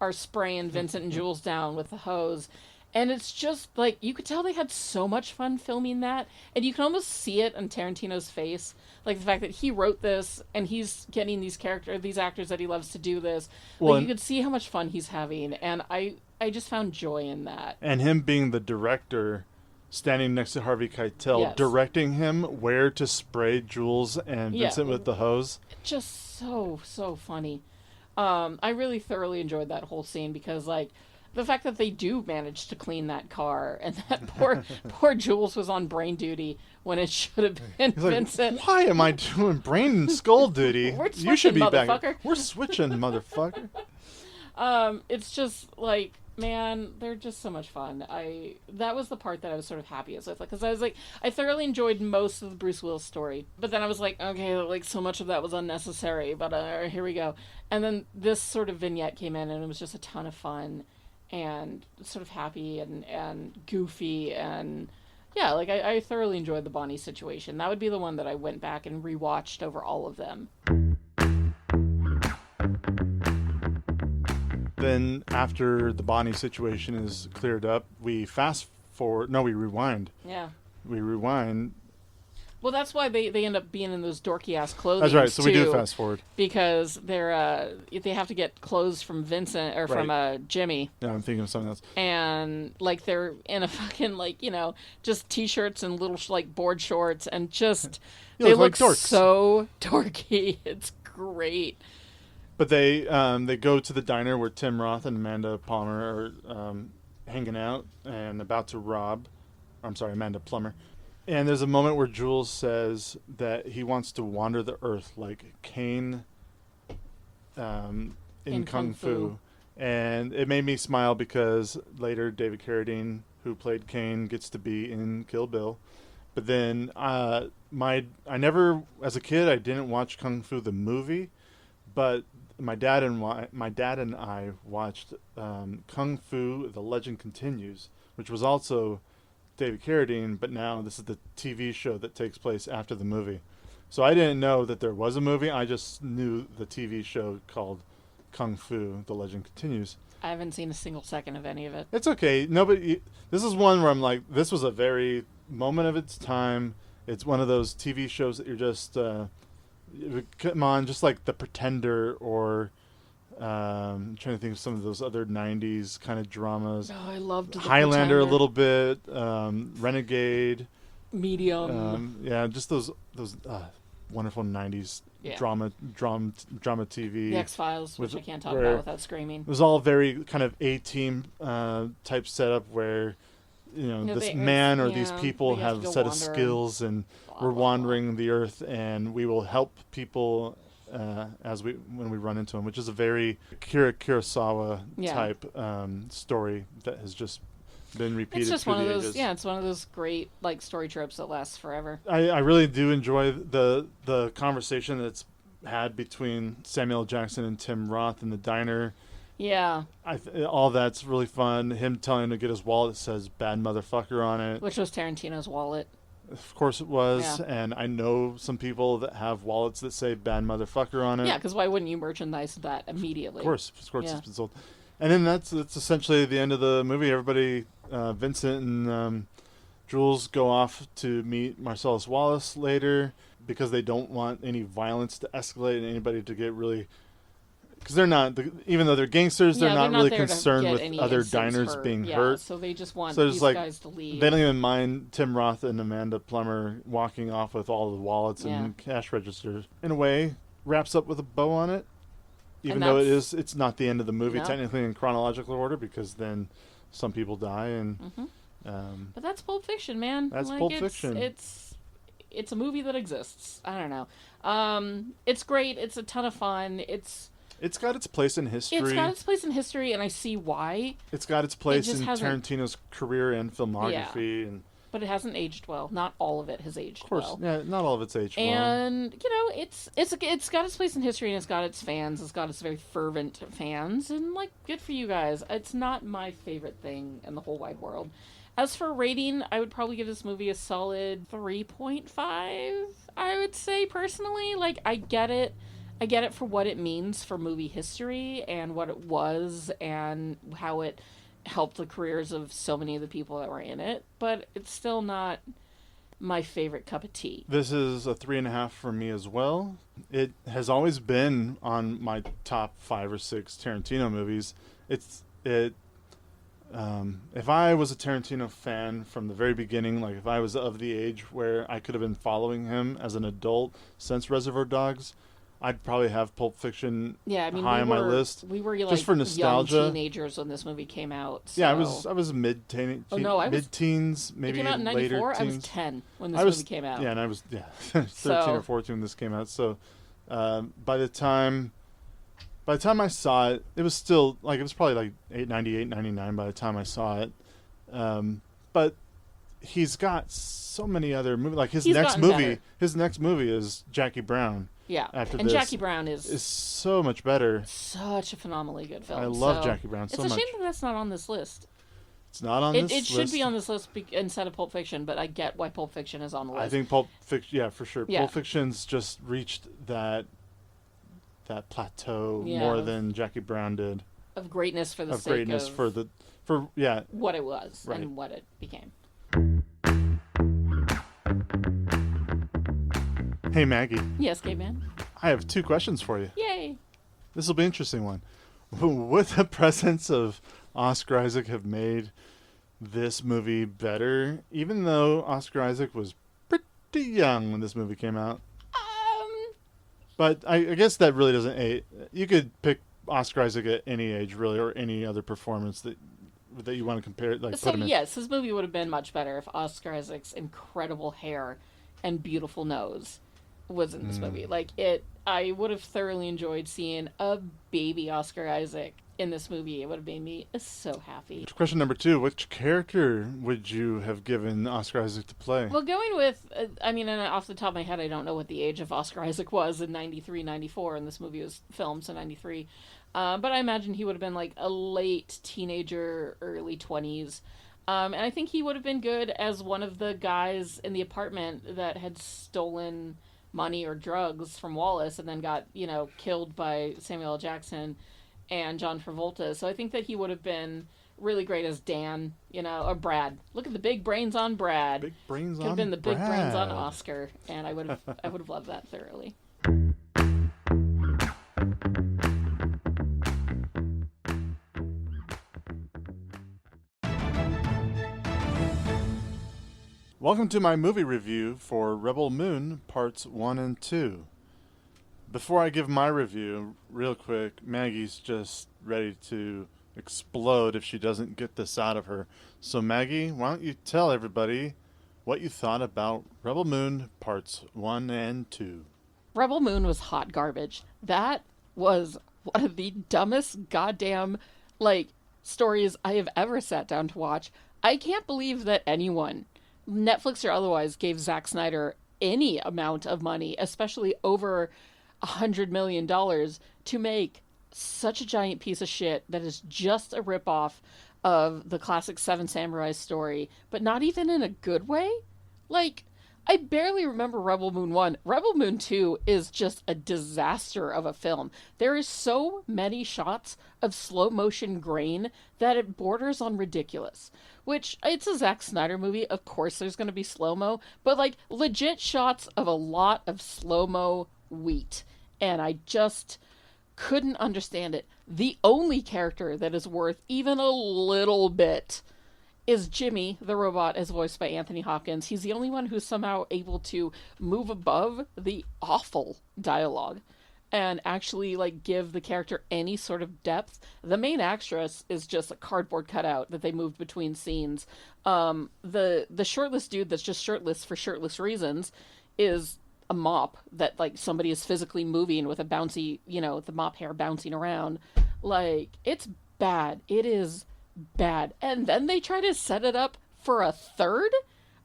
H: are spraying Vincent and Jules down with the hose. And it's just, like, you could tell they had so much fun filming that. And you can almost see it on Tarantino's face. Like, the fact that he wrote this, and he's getting these actors that he loves to do this. Like, you could see how much fun he's having. And I just found joy in that.
G: And him being the director, standing next to Harvey Keitel, directing him where to spray Jules and Vincent with the hose. Just
H: So funny. I really thoroughly enjoyed that whole scene because, like, the fact that they do manage to clean that car and that poor Jules was on brain duty when it should have been Vincent.
G: Like, why am I doing brain and skull duty?
H: We're switching,
G: you should be
H: motherfucker.
G: back. We're switching, motherfucker.
H: It's just like, man, they're just so much fun. That was the part that I was sort of happiest with, because I was like, I thoroughly enjoyed most of the Bruce Willis story, but then I was like, okay, like so much of that was unnecessary, but here we go. And then this sort of vignette came in, and it was just a ton of fun, and sort of happy and goofy, and yeah, like I thoroughly enjoyed the Bonnie situation. That would be the one that I went back and rewatched over all of them.
G: Then after the Bonnie situation is cleared up, we rewind.
H: Yeah.
G: We rewind.
H: Well, that's why they end up being in those dorky ass clothing.
G: That's right. So
H: too,
G: we do fast forward
H: because they have to get clothes from Vincent or from Jimmy.
G: Yeah, I'm thinking of something else.
H: And like they're in a fucking just t-shirts and little board shorts and just they look
G: like
H: so dorky. It's great.
G: But they go to the diner where Tim Roth and Amanda Palmer are hanging out and about to rob. Amanda Plummer. And there's a moment where Jules says that he wants to wander the earth like Kane in Kung Fu. And it made me smile because later David Carradine, who played Kane, gets to be in Kill Bill. But then I never, as a kid, I didn't watch Kung Fu the movie, but my dad and I watched Kung Fu: The Legend Continues, which was also David Carradine, but now this is the TV show that takes place after the movie. So I didn't know that there was a movie. I just knew the TV show called Kung Fu: The Legend Continues.
H: I haven't seen a single second of any of it.
G: It's okay. This is one where I'm like, this was a very moment of its time. It's one of those TV shows that you're just come on, just like The Pretender or I'm trying to think of some of those other 90s kind of dramas.
H: Oh, I loved
G: Highlander a little bit, Renegade,
H: Medium.
G: Yeah, just those wonderful 90s drama TV.
H: The X-Files, which I can't talk about without screaming.
G: It was all very kind of A-team type setup where this man or these people have a set of skills and we're wandering the earth and we will help people when we run into them, which is a very Kurosawa type story that has just been repeated.
H: It's just
G: through
H: one of
G: the
H: those.
G: ages.
H: Yeah, it's one of those great story tropes that lasts forever.
G: I really do enjoy the conversation that's had between Samuel Jackson and Tim Roth in the diner.
H: Yeah.
G: All that's really fun. Him telling him to get his wallet that says "bad motherfucker" on it.
H: Which was Tarantino's wallet.
G: Of course it was. Yeah. And I know some people that have wallets that say "bad motherfucker" on it.
H: Yeah, because why wouldn't you merchandise that immediately?
G: Of course it's been sold. And then that's essentially the end of the movie. Everybody, Vincent and Jules go off to meet Marcellus Wallace later because they don't want any violence to escalate and anybody to get really... Because they're not, even though they're gangsters, they're not really concerned with other diners being hurt.
H: So they just want these guys to leave.
G: They don't even mind Tim Roth and Amanda Plummer walking off with all the wallets and cash registers. In a way, wraps up with a bow on it. Even though it's not the end of the movie technically in chronological order, because then some people die and.
H: But that's Pulp Fiction, man.
G: That's Pulp Fiction.
H: It's a movie that exists. I don't know. It's great. It's a ton of fun.
G: It's got its place in history.
H: And I see why.
G: It's got its place in Tarantino's career and filmography, and
H: but it hasn't aged well. Not all of it has aged
G: Of course,
H: well.
G: yeah, not all of it's aged well.
H: And it's got its place in history, and it's got its fans. It's got its very fervent fans, and like, good for you guys. It's not my favorite thing in the whole wide world. As for rating, I would probably give this movie a solid 3.5. I would say personally, like, I get it for what it means for movie history and what it was and how it helped the careers of so many of the people that were in it, but it's still not my favorite cup of tea.
G: This is a 3.5 for me as well. It has always been on my top 5 or 6 Tarantino movies. If I was a Tarantino fan from the very beginning, like if I was of the age where I could have been following him as an adult since Reservoir Dogs, I'd probably have Pulp Fiction high on my list.
H: We were like
G: just for nostalgia.
H: Young teenagers when this movie came out. So.
G: Yeah, I was mid-teen, mid-teens, maybe
H: it came out in
G: later
H: 94?
G: teens.
H: I was 10 when this movie came out.
G: Yeah, and I was 13 or 14 when this came out. So by the time I saw it, it was still like it was probably like 98, 99 by the time I saw it. But he's got so many other movies. Like his next movie is Jackie Brown.
H: Yeah,
G: after
H: and
G: this
H: Jackie Brown is
G: so much better.
H: Such a phenomenally good film.
G: I love Jackie Brown so much.
H: It's a shame that that's not on this list.
G: It's not on this list.
H: It should be on this list instead of Pulp Fiction, but I get why Pulp Fiction is on the list.
G: I think Pulp Fiction, yeah, for sure.
H: Yeah.
G: Pulp Fiction's just reached that plateau more than Jackie Brown did.
H: Of greatness for the sake
G: greatness
H: of
G: for
H: what it was
G: right.
H: and what it became.
G: Hey Maggie.
H: Yes, Caveman.
G: I have 2 questions for you.
H: Yay!
G: This will be an interesting one. Would the presence of Oscar Isaac have made this movie better, even though Oscar Isaac was pretty young when this movie came out? But I guess that really doesn't age. You could pick Oscar Isaac at any age, really, or any other performance that you want to compare. Like,
H: so yes, this movie would have been much better if Oscar Isaac's incredible hair and beautiful nose was in this movie. Like I would have thoroughly enjoyed seeing a baby Oscar Isaac in this movie. It would have made me so happy.
G: Question number 2: which character would you have given Oscar Isaac to play?
H: Well, going with, and off the top of my head, I don't know what the age of Oscar Isaac was in 93, 94, and this movie was filmed, so 93. But I imagine he would have been like a late teenager, early 20s. And I think he would have been good as one of the guys in the apartment that had stolen money or drugs from Wallace and then got, killed by Samuel L. Jackson and John Travolta. So I think that he would have been really great as Dan, or Brad. Look at the big brains on Brad.
G: Big brains
H: Could
G: on
H: have been the big
G: Brad.
H: brains on Oscar, and I would have loved that thoroughly.
G: Welcome to my movie review for Rebel Moon Parts 1 and 2. Before I give my review, real quick, Maggie's just ready to explode if she doesn't get this out of her. So Maggie, why don't you tell everybody what you thought about Rebel Moon Parts 1 and 2.
H: Rebel Moon was hot garbage. That was one of the dumbest goddamn, stories I have ever sat down to watch. I can't believe that anyone, Netflix or otherwise, gave Zack Snyder any amount of money, especially over $100 million, to make such a giant piece of shit that is just a ripoff of the classic Seven Samurai story, but not even in a good way. I barely remember Rebel Moon 1. Rebel Moon 2 is just a disaster of a film. There is so many shots of slow motion grain that it borders on ridiculous. Which, it's a Zack Snyder movie, of course there's going to be slow-mo, but legit shots of a lot of slow-mo wheat. And I just couldn't understand it. The only character that is worth even a little bit is Jimmy, the robot, as voiced by Anthony Hopkins. He's the only one who's somehow able to move above the awful dialogue and actually give the character any sort of depth. The main actress is just a cardboard cutout that they moved between scenes. The shirtless dude that's just shirtless for shirtless reasons is a mop that somebody is physically moving with a bouncy, the mop hair bouncing around. It's bad. It is bad. And then they try to set it up for a third?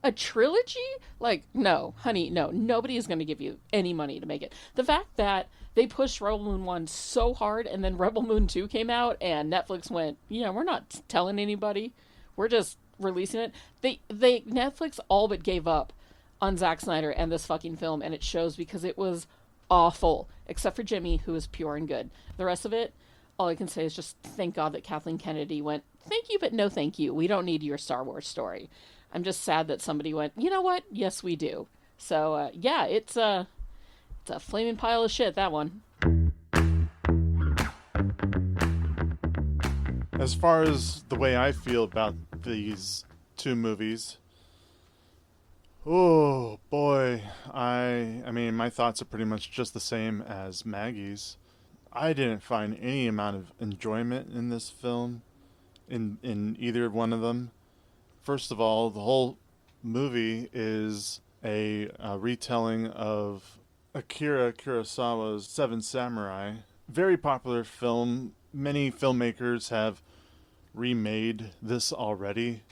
H: A trilogy? Like, no, honey, no. Nobody is going to give you any money to make it. The fact that they pushed Rebel Moon 1 so hard and then Rebel Moon 2 came out and Netflix went, yeah, we're not telling anybody. We're just releasing it. Netflix all but gave up on Zack Snyder and this fucking film, and it shows because it was awful, except for Jimmy, who is pure and good. The rest of it, all I can say is just thank God that Kathleen Kennedy went, thank you, but no thank you. We don't need your Star Wars story. I'm just sad that somebody went, you know what? Yes, we do. So, yeah, it's a flaming pile of shit, that one.
G: As far as the way I feel about these two movies, oh boy, I mean, my thoughts are pretty much just the same as Maggie's. I didn't find any amount of enjoyment in this film, in either one of them. First of all, the whole movie is a retelling of Akira Kurosawa's Seven Samurai. Very popular film. Many filmmakers have remade this already.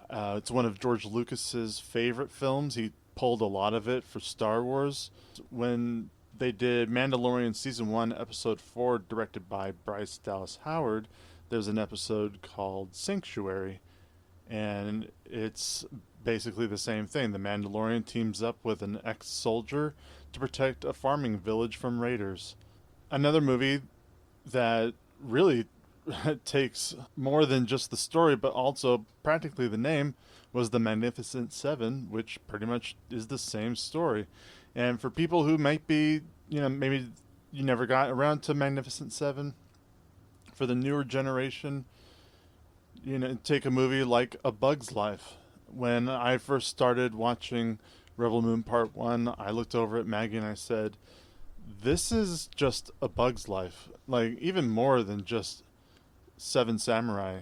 G: It's one of George Lucas's favorite films. He pulled a lot of it for Star Wars. When they did Mandalorian Season 1, Episode 4, directed by Bryce Dallas Howard, there's an episode called Sanctuary. And it's basically the same thing. The Mandalorian teams up with an ex-soldier to protect a farming village from raiders. Another movie that really takes more than just the story, but also practically the name, was The Magnificent Seven, which pretty much is the same story. And for people who might be, maybe you never got around to Magnificent Seven, for the newer generation, take a movie like A Bug's Life. When I first started watching Rebel Moon Part 1, I looked over at Maggie and I said, this is just A Bug's Life. Like, even more than just Seven Samurai.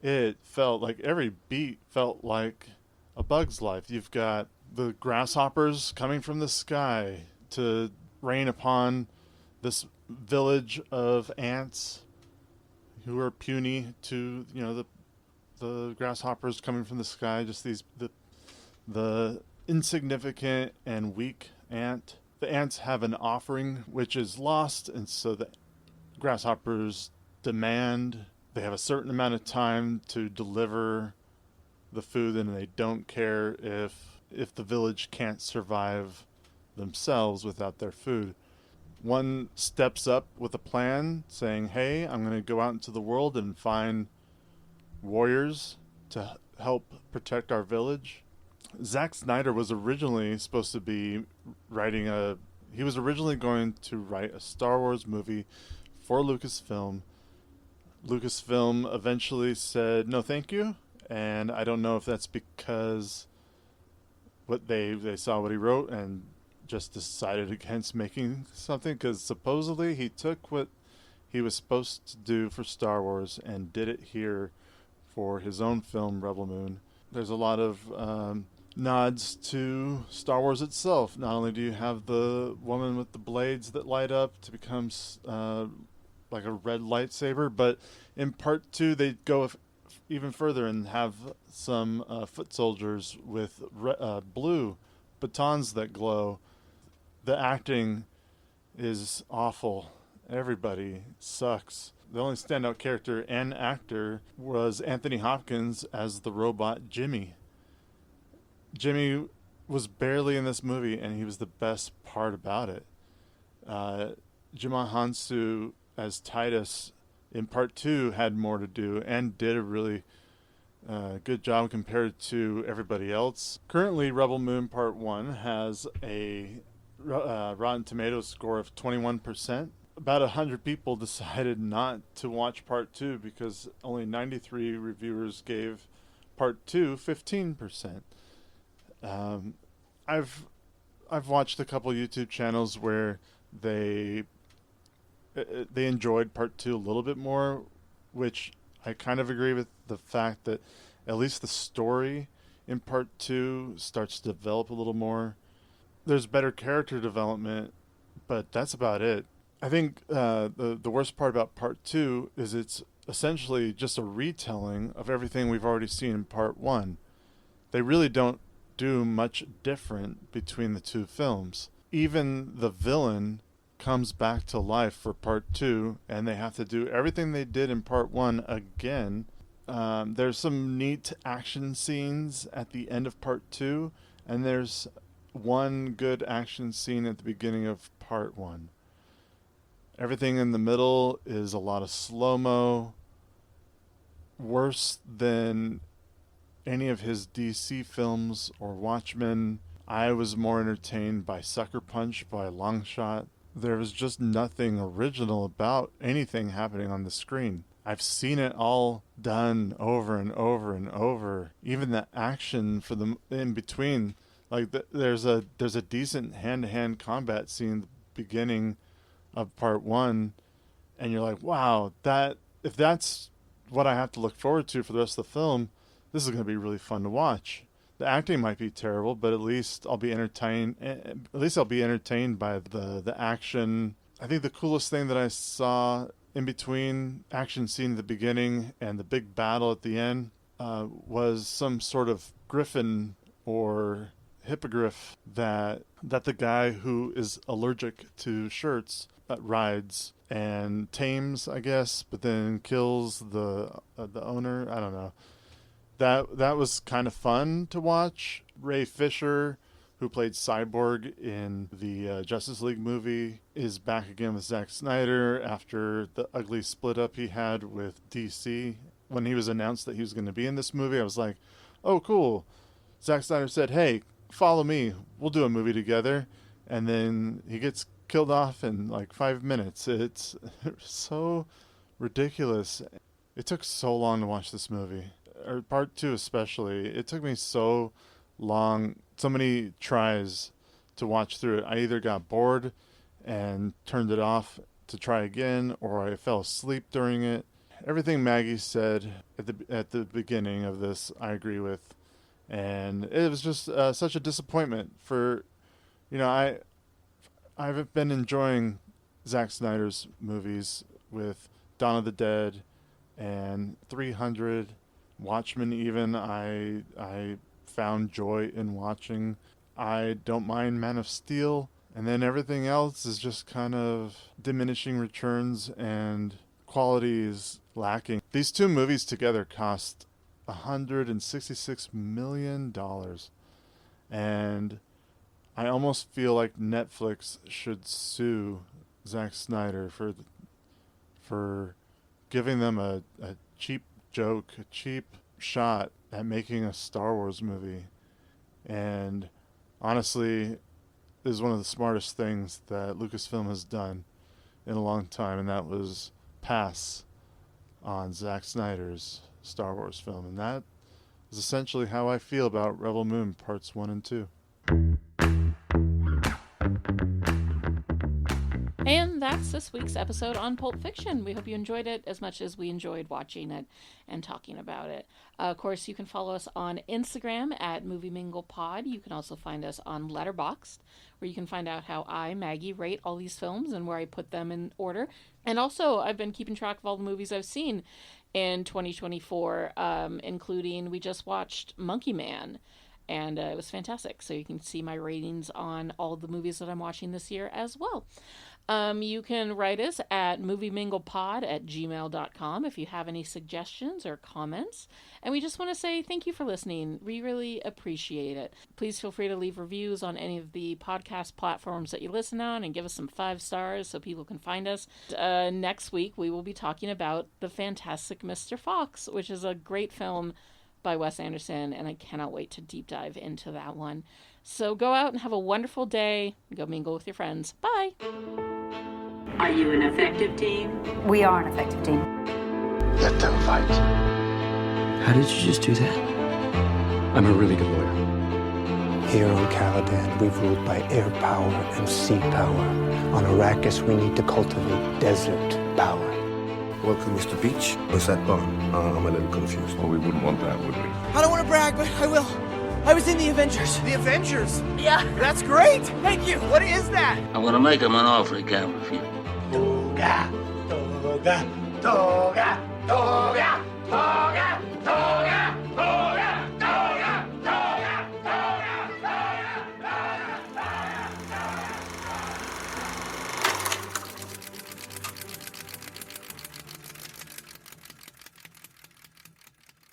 G: It felt like every beat felt like A Bug's Life. You've got the grasshoppers coming from the sky to rain upon this village of ants who are puny to, the grasshoppers coming from the sky, just the insignificant and weak ant. The ants have an offering which is lost, and so the grasshoppers demand they have a certain amount of time to deliver the food, and they don't care if the village can't survive themselves without their food. One steps up with a plan saying, hey, I'm going to go out into the world and find warriors to help protect our village. Zack Snyder was originally supposed to be he was originally going to write a Star Wars movie for Lucasfilm. Lucasfilm eventually said, no thank you, and I don't know if that's because they saw what he wrote and just decided against making something, because supposedly he took what he was supposed to do for Star Wars and did it here for his own film, Rebel Moon. There's a lot of nods to Star Wars itself. Not only do you have the woman with the blades that light up to become like a red lightsaber, but in Part 2 they go even further and have some foot soldiers with blue batons that glow. The acting is awful. Everybody sucks. The only standout character and actor was Anthony Hopkins as the robot Jimmy. Jimmy was barely in this movie, and he was the best part about it. Jimon Hansu as Titus in Part 2 had more to do and did a really good job compared to everybody else. Currently, Rebel Moon Part 1 has a Rotten Tomatoes score of 21%. About 100 people decided not to watch Part 2 because only 93 reviewers gave Part 2 15%. I've watched a couple YouTube channels where they enjoyed Part 2 a little bit more, which I kind of agree with the fact that at least the story in Part 2 starts to develop a little more. There's better character development, but that's about it. I think the worst part about Part 2 is it's essentially just a retelling of everything we've already seen in Part 1. they really don't do much different between the two films. Even the villain comes back to life for part 2, and they have to do everything they did in part 1 again. There's some neat action scenes at the end of part 2, and there's one good action scene at the beginning of part 1. Everything in the middle is a lot of slow-mo. Worse than any of his DC films or Watchmen. I was more entertained by Sucker Punch by a long shot. There was just nothing original about anything happening on the screen. I've seen it all done over and over and over. Even the action for the in between, like there's a decent hand-to-hand combat scene at the beginning of part 1, and you're like, wow, if that's what I have to look forward to for the rest of the film, this is going to be really fun to watch. The acting might be terrible, but at least I'll be entertained. At least I'll be entertained by the action. I think the coolest thing that I saw in between action scene at the beginning and the big battle at the end was some sort of griffin or hippogriff that the guy who is allergic to shirts rides and tames, I guess, but then kills the owner. I don't know. That was kind of fun to watch. Ray Fisher, who played Cyborg in the Justice League movie, is back again with Zack Snyder after the ugly split up he had with DC. When he was announced that he was going to be in this movie, I was like, oh, cool. Zack Snyder said, hey, follow me. We'll do a movie together. And then he gets killed off in like 5 minutes. It's so ridiculous. It took so long to watch this movie. Or part 2 especially. It took me so long, so many tries to watch through it. I either got bored and turned it off to try again, or I fell asleep during it. Everything Maggie said at the beginning of this, I agree with. And it was just such a disappointment for, I've been enjoying Zack Snyder's movies with Dawn of the Dead and 300, Watchmen even. I found joy in watching. I don't mind Man of Steel. And then everything else is just kind of diminishing returns and quality is lacking. These two movies together cost $166 million. And I almost feel like Netflix should sue Zack Snyder for giving them a cheap joke, a cheap shot at making a Star Wars movie. And honestly, this is one of the smartest things that Lucasfilm has done in a long time, and that was pass on Zack Snyder's Star Wars film. And that is essentially how I feel about Rebel Moon Parts 1 and 2.
H: And that's this week's episode on Pulp Fiction. We hope you enjoyed it as much as we enjoyed watching it and talking about it. Of course, you can follow us on Instagram at movieminglepod. You can also find us on Letterboxd, where you can find out how I, Maggie, rate all these films and where I put them in order. And also, I've been keeping track of all the movies I've seen in 2024, including we just watched Monkey Man. And it was fantastic. So you can see my ratings on all the movies that I'm watching this year as well. You can write us at movieminglepod@gmail.com if you have any suggestions or comments. And we just want to say thank you for listening. We really appreciate it. Please feel free to leave reviews on any of the podcast platforms that you listen on and give us some 5 stars so people can find us. Next week, we will be talking about The Fantastic Mr. Fox, which is a great film by Wes Anderson, and I cannot wait to deep dive into that one. So go out and have a wonderful day. Go mingle with your friends. Bye.
K: Are you an effective team?
L: We are an effective team.
F: Let them fight.
D: How did you just do that? I'm a really good lawyer.
M: Here on Caladan, we've ruled by air power and sea power. On Arrakis, we need to cultivate desert power.
I: Welcome, Mr. Beach. What's that bar? I'm a little confused.
F: Well, we wouldn't want that, would we?
N: I don't want to brag, but I will. I was in the Avengers.
O: The Avengers?
N: Yeah.
O: That's great.
N: Thank you.
O: What is that?
E: I'm gonna make him an offer he can't refuse.
O: Toga, toga, toga, toga, toga.